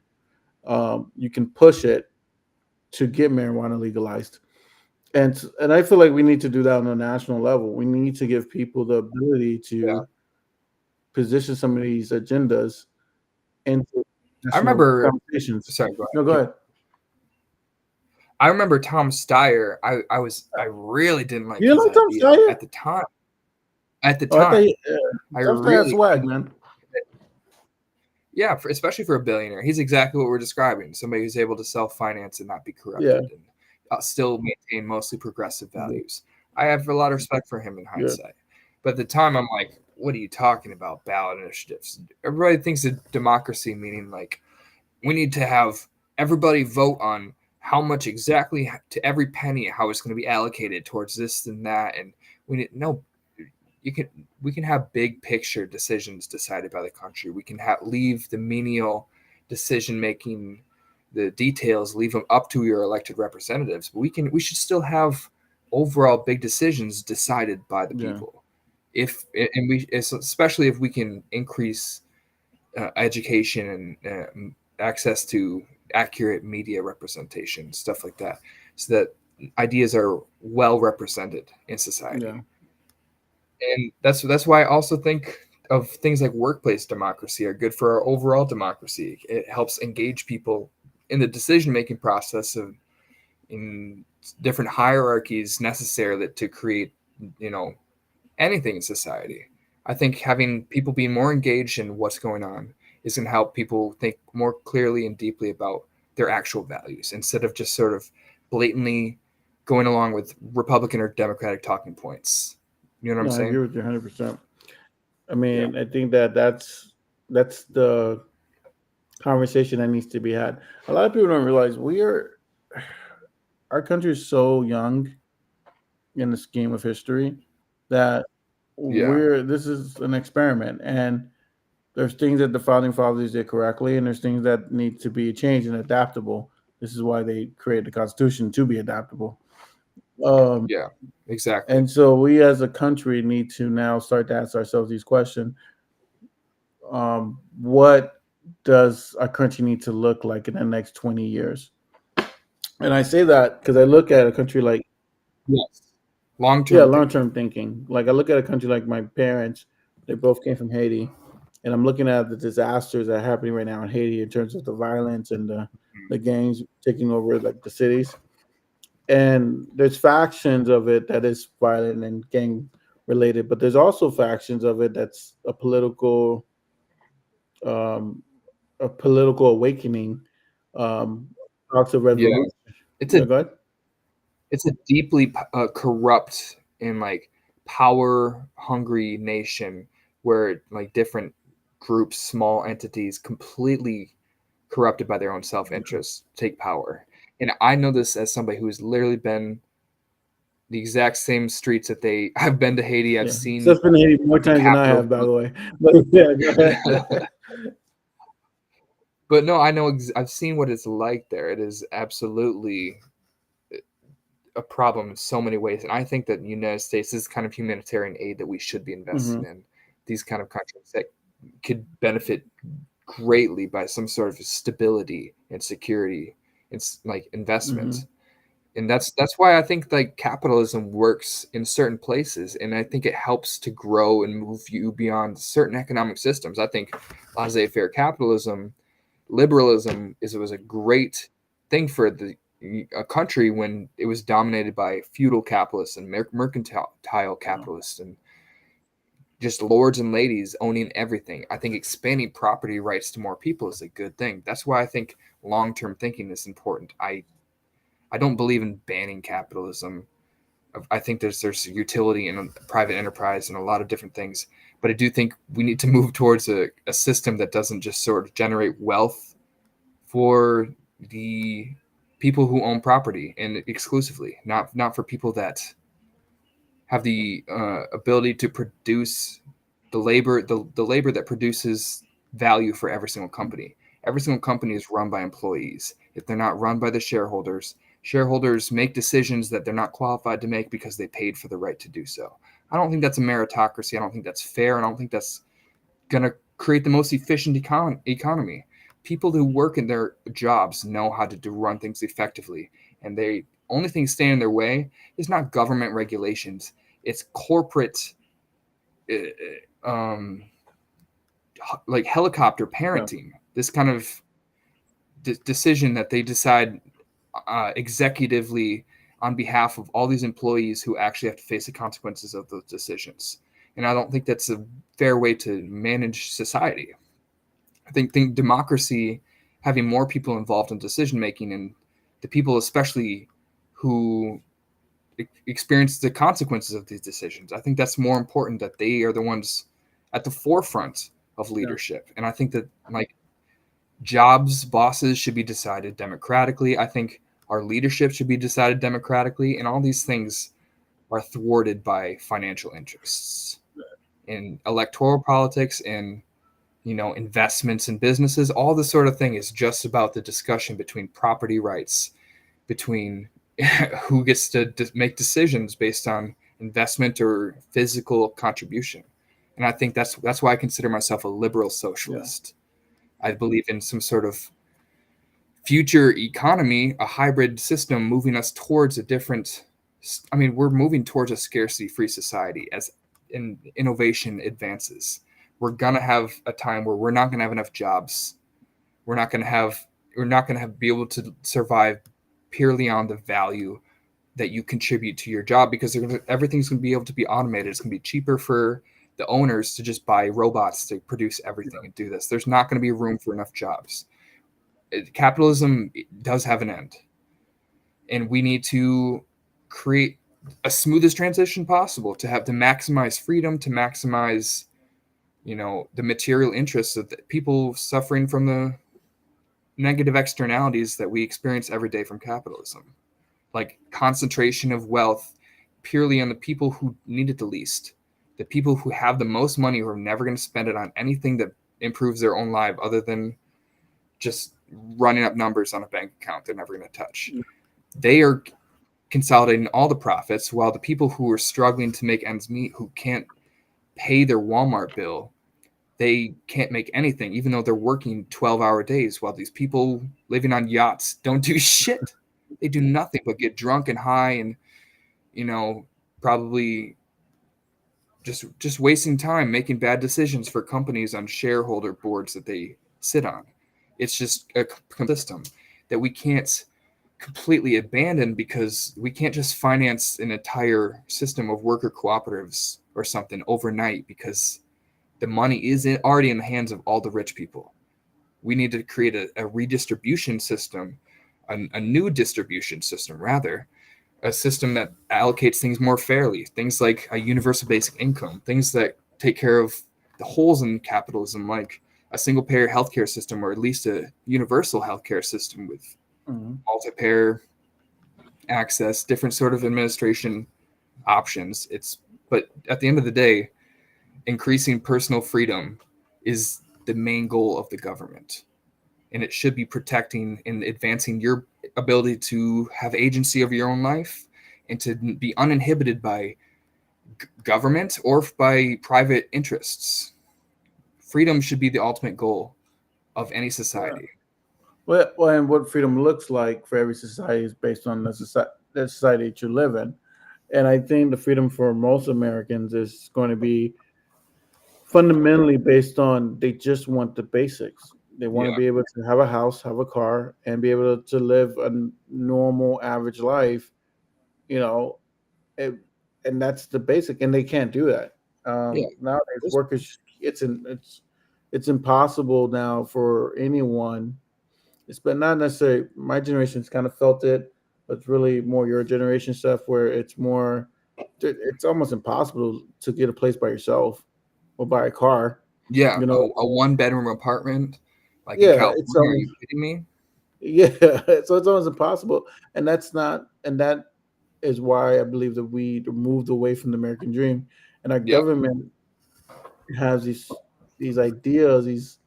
you can push it to get marijuana legalized. And I feel like we need to do that on a national level. We need to give people the ability Yeah. to position some of these agendas into I national remember. conversations. Sorry, go No, ahead. go ahead. I remember Tom Steyer. I really didn't like You his know Tom idea Steyer? at the time. At the Oh, I thought time, I Tom Steyer has really, swag, man. yeah, especially for a billionaire, he's exactly what we're describing. Somebody who's able to self-finance and not be Yeah, corrupted, and still maintain mostly progressive yeah, values. I have a lot of respect for him in yeah. hindsight, but at the time, I'm like, what are you talking about? Ballot initiatives. Everybody thinks of democracy meaning like we need to have everybody vote on how much exactly to every penny how it's going to be allocated towards this and that, and we need no, you can we can have big picture decisions decided by the country. We can leave the menial decision making, the details, leave them up to your elected representatives, but we should still have overall big decisions decided by the Yeah. people. If and we especially if we can increase education and access to accurate media representation, stuff like that, so that ideas are well represented in Yeah. society. And that's why I also think of things like workplace democracy are good for our overall democracy. It helps engage people in the decision making process of in different hierarchies necessary to create, you know, anything in society. I think having people be more engaged in what's going on is going to help people think more clearly and deeply about their actual values instead of just sort of blatantly going along with Republican or Democratic talking points. You know what I'm No, I agree saying? with you 100%. I Yeah. mean, I think that's the conversation that needs to be had. A lot of people don't realize our country is so young in the scheme of history that Yeah. this is an experiment, and there's things that the founding fathers did correctly, and there's things that need to be changed and adaptable. This is why they created the Constitution, to be adaptable. Um, Yeah. Exactly. and so we as a country need to now start to ask ourselves these questions. What does our country need to look like in the next 20 years? And I say that because I look at a country like, Yes. Long yeah, term long thinking. term thinking. Like, I look at a country like my parents, they both came from Haiti, and I'm looking at the disasters that are happening right now in Haiti in terms of the violence and the gangs taking over like the cities. And there's factions of it that is violent and gang related, but there's also factions of it that's um, a political awakening, talks of Yeah. revolution. It's a Yeah, go ahead. deeply corrupt and like power hungry nation where like different groups, small entities, completely corrupted by their own self interest, take power. And I know this as somebody who's literally been the exact same streets that they. I've been to Haiti. I've Yeah, seen Seth's been to Haiti more the times than I capital. have, by the way. But yeah, go ahead. But no, I know. I've seen what it's like there. It is absolutely a problem in so many ways, and I think that the United States is kind of humanitarian aid that we should be investing Hmm. in. These kind of countries that could benefit greatly by some sort of stability and security. It's like investment, Hmm. and that's why I think like capitalism works in certain places, and I think it helps to grow and move you beyond certain economic systems. I think laissez-faire capitalism, liberalism is was a great thing for a country when it was dominated by feudal capitalists and mercantile capitalists and just lords and ladies owning everything. I think expanding property rights to more people is a good thing. That's why I think long-term thinking is important. I don't believe in banning capitalism. I think there's utility in private enterprise and a lot of different things, but I do think we need to move towards a system that doesn't just sort of generate wealth for the people who own property and exclusively, not for people that have the ability to produce the labor that produces value for every single company. Every single company is run by employees. If they're not run by the shareholders, shareholders make decisions that they're not qualified to make because they paid for the right to do so. I don't think that's a meritocracy. I don't think that's fair. I don't think that's going to create the most efficient economy. People who work in their jobs know how to run things effectively, and they only thing standing in their way is not government regulations. It's corporate, like helicopter Yeah. parenting. This kind of decision that they decide executively on behalf of all these employees who actually have to face the consequences of those decisions. And I don't think that's a fair way to manage society. I think democracy, having more people involved in decision making, and the people especially who experience the consequences of these decisions, I think that's more important, that they are the ones at the forefront of leadership. Yeah. And I think that like jobs, bosses should be decided democratically. I think our leadership should be decided democratically, and all these things are thwarted by financial interests in electoral politics and investments in businesses. All this sort of thing is just about the discussion between property rights, between who gets to make decisions based on investment or physical contribution. And I think that's why I consider myself a liberal socialist. Yeah. I believe in some sort of future economy, a hybrid system moving us towards a different, we're moving towards a scarcity-free society as innovation advances. We're going to have a time where we're not going to have enough jobs. We're not going to be able to survive purely on the value that you contribute to your job, because everything's going to be able to be automated. It's going to be cheaper for the owners to just buy robots to produce everything and do this. There's not going to be room for enough jobs. Capitalism does have an end, and we need to create a smoothest transition possible to maximize freedom, to maximize the material interests of the people suffering from the negative externalities that we experience every day from capitalism, like concentration of wealth purely on the people who need it the least, the people who have the most money, who are never going to spend it on anything that improves their own life other than just running up numbers on a bank account they're never going to touch. They are consolidating all the profits, while the people who are struggling to make ends meet, who can't pay their Walmart bill, they can't make anything, even though they're working 12-hour days, while these people living on yachts don't do shit. They do nothing but get drunk and high and, probably just wasting time making bad decisions for companies on shareholder boards that they sit on. It's just a system that we can't completely abandon, because we can't just finance an entire system of worker cooperatives or something overnight, because the money is already in the hands of all the rich people. We need to create a redistribution system, a new distribution system, rather, a system that allocates things more fairly, things like a universal basic income, things that take care of the holes in capitalism, like a single-payer healthcare system, or at least a universal healthcare system with multi-payer access, different sort of administration options. But at the end of the day, increasing personal freedom is the main goal of the government, and it should be protecting and advancing your ability to have agency of your own life and to be uninhibited by government or by private interests. Freedom should be the ultimate goal of any society. Yeah. Well, and what freedom looks like for every society is based on the society that you live in. And I think the freedom for most Americans is going to be fundamentally based on, they just want the basics. They want to be able to have a house, have a car, and be able to live a normal, average life, and that's the basic. And they can't do that. Nowadays, workers, it's impossible now for anyone. It's but not necessarily my generation's kind of felt it, but it's really more your generation stuff, where it's almost impossible to get a place by yourself or buy a car. Yeah, a one-bedroom apartment, like in California. Are you kidding me? Yeah, so it's almost impossible, and that is why I believe that we moved away from the American dream, and our government has these ideas,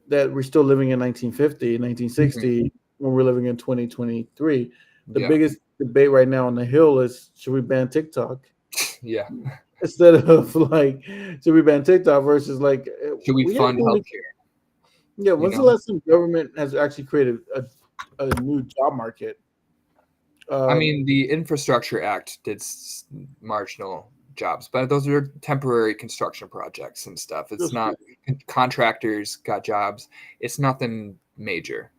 that we're still living in 1950, 1960, when we're living in 2023. The biggest debate right now on the Hill is, should we ban TikTok? Yeah. Instead of like, should we ban TikTok versus like, should we fund healthcare? Yeah. When's the last time government has actually created a new job market? I mean, the Infrastructure Act did marginal jobs, but those are temporary construction projects and stuff. It's just not contractors got jobs. It's nothing major.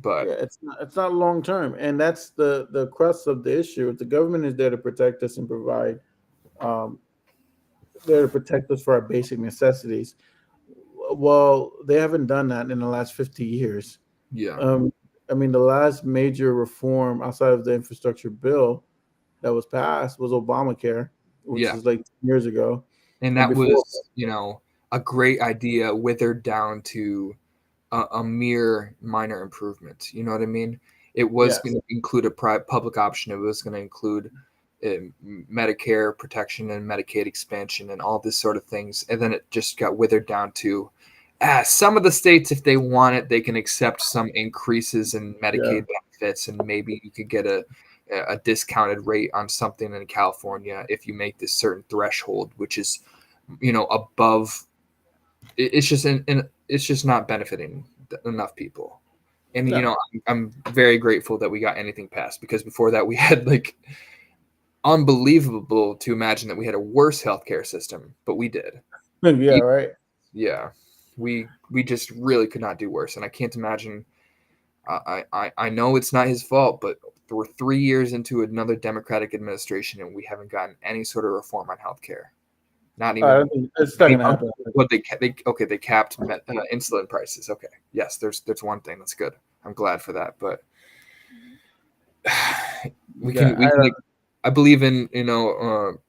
But yeah, it's not long term, and that's the crux of the issue. If the government is there to protect us and provide, um, there to protect us for our basic necessities, well, they haven't done that in the last 50 years. yeah, Um, I mean, the last major reform outside of the infrastructure bill that was passed was Obamacare, which yeah, is like 10 years ago, and and that before, was a great idea withered down to a mere minor improvement. You know what I mean? It was going yes, to include a public option. It was going to include Medicare protection and Medicaid expansion and all this sort of things. And then it just got withered down to some of the states, if they want it, they can accept some increases in yeah, Medicaid benefits, and maybe you could get a discounted rate on something in California if you make this certain threshold, which is above. It's just it's just not benefiting enough people. And no, I'm very grateful that we got anything passed, because before that we had like unbelievable to imagine that we had a worse healthcare system, but we did. yeah, right. Yeah, we just really could not do worse, and I can't imagine. I know it's not his fault, but we're 3 years into another Democratic administration, and we haven't gotten any sort of reform on healthcare. Not I don't even think it's not gonna happen. what they capped insulin prices. Okay, yes, there's one thing that's good. I'm glad for that, but we Yeah, can we can like, I believe in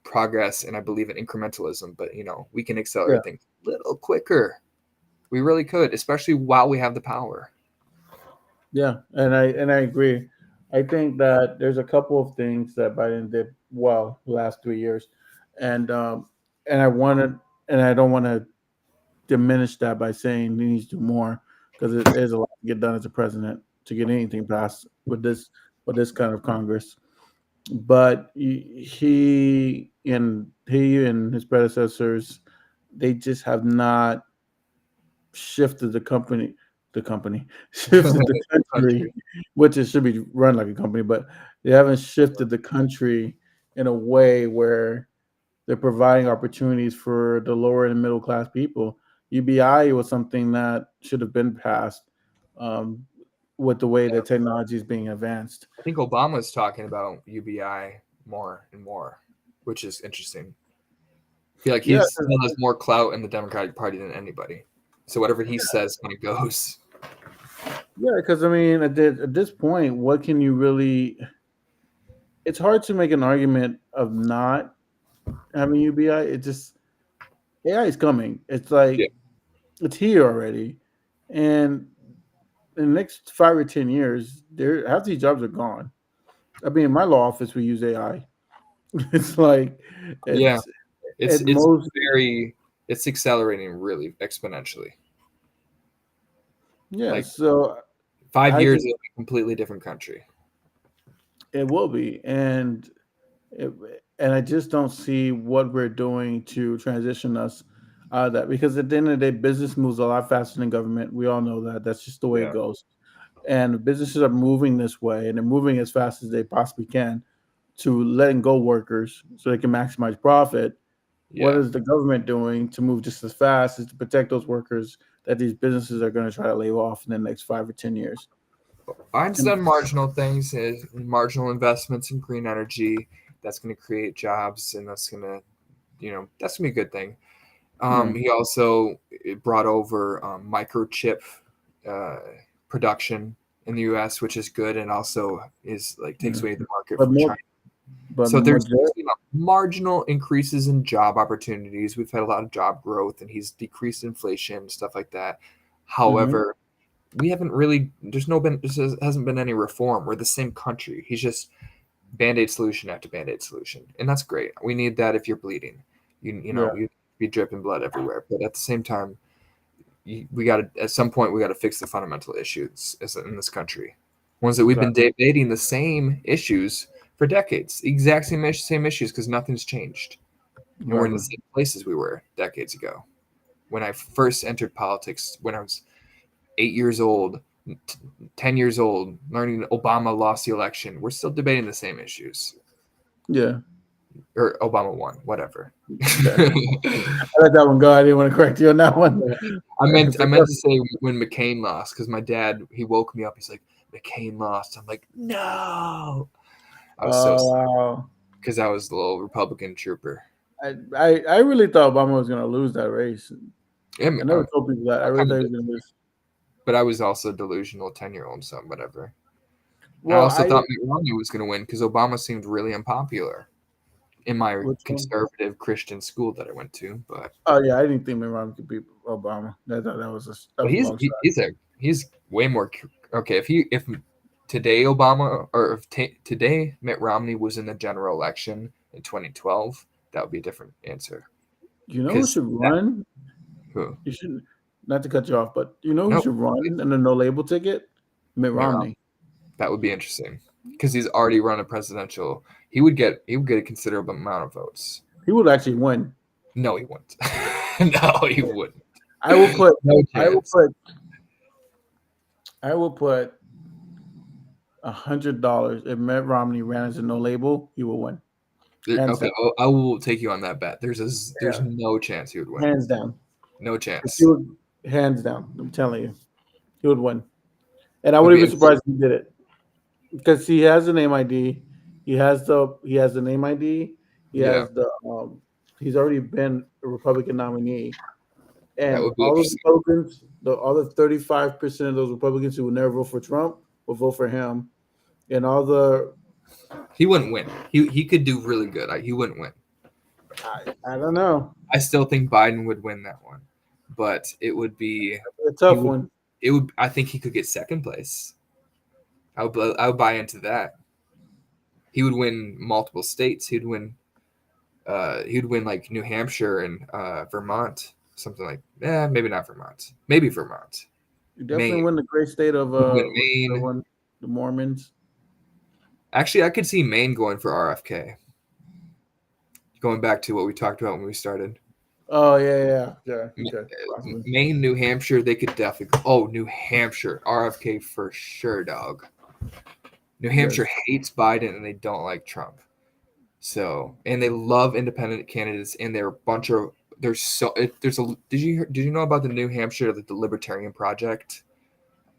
progress, and I believe in incrementalism, but we can yeah, accelerate things a little quicker. We really could, especially while we have the power. yeah, and I agree. I think that there's a couple of things that Biden did well the last 3 years, and and I wanted, and I don't want to diminish that by saying he needs to do more, because there's a lot to get done as a president to get anything passed with this kind of Congress. But he and his predecessors, they just have not shifted the company shifted the country, Country. which it should be run like a company, but they haven't shifted the country in a way where they're providing opportunities for the lower and middle class people. UBI was something that should have been passed, um, with the way that technology is being advanced. I think Obama's talking about UBI more and more, which is interesting. I feel like he Yeah, still has more clout in the Democratic Party than anybody. So whatever he says kind of goes. yeah, because I mean, at this point, what can you really? It's hard to make an argument of not having UBI. It just AI is coming. It's Yeah. like it's here already, and in the next 5 or 10 years, there half these jobs are gone. I mean, in my law office, we use AI. It's like Yeah. it's It's at it's most, very it's accelerating really exponentially. yeah. Like So 5 I years just it'll be a completely different country. it will be, it, and I just don't see what we're doing to transition us out of that, because at the end of the day, business moves a lot faster than government. We all know that. That's just the way it Yeah. goes. And businesses are moving this way, and they're moving as fast as they possibly can to letting go workers so they can maximize profit. What Yeah. is the government doing to move just as fast as to protect those workers that these businesses are going to try to lay off in the next 5 or 10 years? Biden's And done marginal things, marginal investments in green energy. That's going to create jobs, and that's gonna be a good thing. yeah, He also brought over microchip uh, production in the U.S., which is good, and also is like takes yeah. away the market But from more, China. but So there's majority, marginal increases in job opportunities. We've had a lot of job growth, and he's decreased inflation, stuff like that. hmm However, we haven't really. Hasn't been any reform. We're the same country. He's just band-aid solution after band-aid solution, and that's great. We need that if you're bleeding. yeah, You be dripping blood everywhere, but at the same time, we got to at some point we got to fix the fundamental issues in this country, ones that we've been exactly, debating the same issues for decades, exact same issues, because nothing's changed, and we're in the exactly. same places we were decades ago. When I first entered politics, when I was 8 years old, 10 years old, learning that Obama lost the election. We're still debating the same issues. Yeah. Or Obama won, whatever. Okay. I let that one go. I didn't want to correct you on that one. I meant to say when McCain lost, because my dad, he woke me up. He's like, McCain lost. I'm like, no. I was so sad Wow. because I was the little Republican trooper. I really thought Obama was going to lose that race. Yeah, I never told people that. I really thought he was going to lose. but I was also delusional 10-year-old, so whatever. Well, I also thought Mitt Romney was going to win because Obama seemed really unpopular in my conservative Christian school that I went to. But oh yeah, I didn't think Mitt Romney could beat Obama. I thought that was a long shot. He's way more okay. If today Obama or if today Mitt Romney was in the general election in 2012, that would be a different answer. You know who should run? Who? You should, not to cut you off, but you know who should run in a no label ticket? Mitt Romney. That would be interesting because he's already run a presidential. He would get a considerable amount of votes. He would actually win. No, he wouldn't. No, he wouldn't. I will put. No chance. I will put $100 if Mitt Romney ran as a no label, he will win. Okay, I will take you on that bet. There's no chance he would win. Hands down. No chance. Hands down. I'm telling you, he would win. And I wouldn't be surprised if he did it because he has the name ID. He has the name ID. He has the. He's already been a Republican nominee, and all the Republicans, all the 35% of those Republicans who would never vote for Trump will vote for him, and all the. He wouldn't win. He could do really good. He wouldn't win. I don't know. I still think Biden would win that one, but it would be a tough one. It would. I think he could get second place. I would buy into that. He would win multiple states. He'd win like New Hampshire and Vermont, something like. Maybe not Vermont. Maybe Vermont. You definitely win the great state of Maine. The Mormons. Actually, I could see Maine going for RFK. Going back to what we talked about when we started. Oh yeah. Okay. Maine, New Hampshire, they could definitely. Oh, New Hampshire, RFK for sure, dog. New Hampshire hates Biden and they don't like Trump. So, and they love independent candidates, and they're a bunch of. Did you know about the New Hampshire, the Libertarian Project?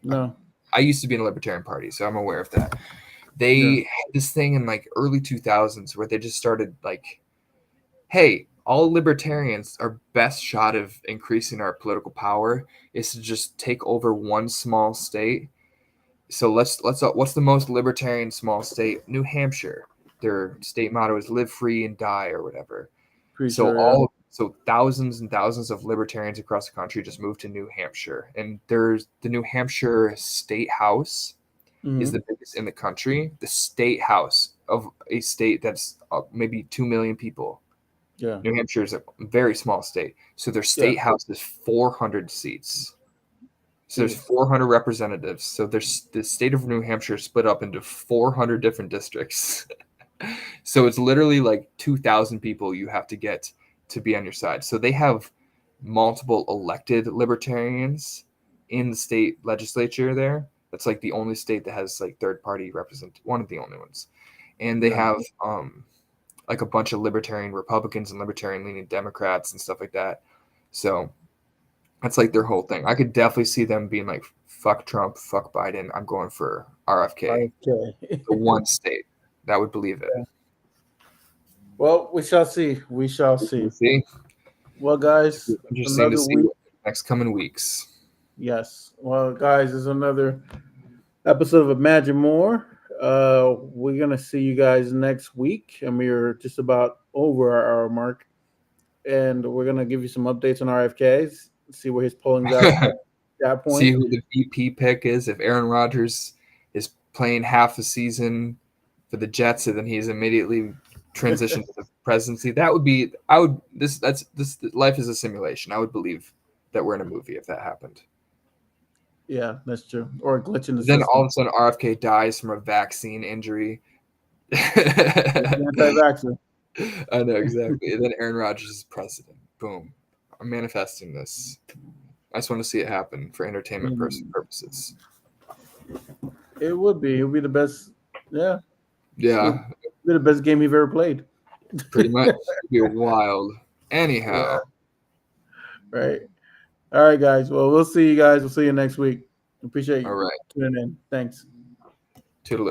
No. I used to be in a Libertarian Party, so I'm aware of that. They had this thing in like early 2000s where they just started like, hey, all libertarians, our best shot of increasing our political power is to just take over one small state. So let's what's the most libertarian small state? New Hampshire. Their state motto is "Live free and die" or whatever. So thousands and thousands of libertarians across the country just moved to New Hampshire, and there's the New Hampshire State House is the biggest in the country. The state house of a state that's maybe 2 million people. Yeah. New Hampshire is a very small state. So their state house is 400 seats. So there's 400 representatives. So there's the state of New Hampshire split up into 400 different districts. So it's literally like 2,000 people you have to get to be on your side. So they have multiple elected libertarians in the state legislature there. That's like the only state that has like third party one of the only ones. And they have like a bunch of libertarian Republicans and libertarian leaning Democrats and stuff like that. So that's like their whole thing. I could definitely see them being like, fuck Trump, fuck Biden. I'm going for RFK. The one state that would believe it. Well, we shall see. We shall see. Well, guys, interesting to see next coming weeks. Yes. Well, guys, there's another episode of Imagine More. We're gonna see you guys next week, and we're just about over our hour mark. And we're gonna give you some updates on RFKs, see where his polling's at that point. See who the VP pick is. If Aaron Rodgers is playing half the season for the Jets, and then he's immediately transitioned to the presidency, that would be. This life is a simulation. I would believe that we're in a movie if that happened. Yeah, that's true. Or a glitch in the system. Then all of a sudden, RFK dies from a vaccine injury. Anti-vaxxer. I know, exactly. And then Aaron Rodgers is president. Boom. I'm manifesting this. I just want to see it happen for entertainment purposes. It would be. It would be the best. Yeah, it would Yeah, be the best game you've ever played. pretty much. It'd be wild. Yeah. Anyhow, Right. All right, guys. Well, we'll see you guys. We'll see you next week. Appreciate all you right. tuning in. Thanks.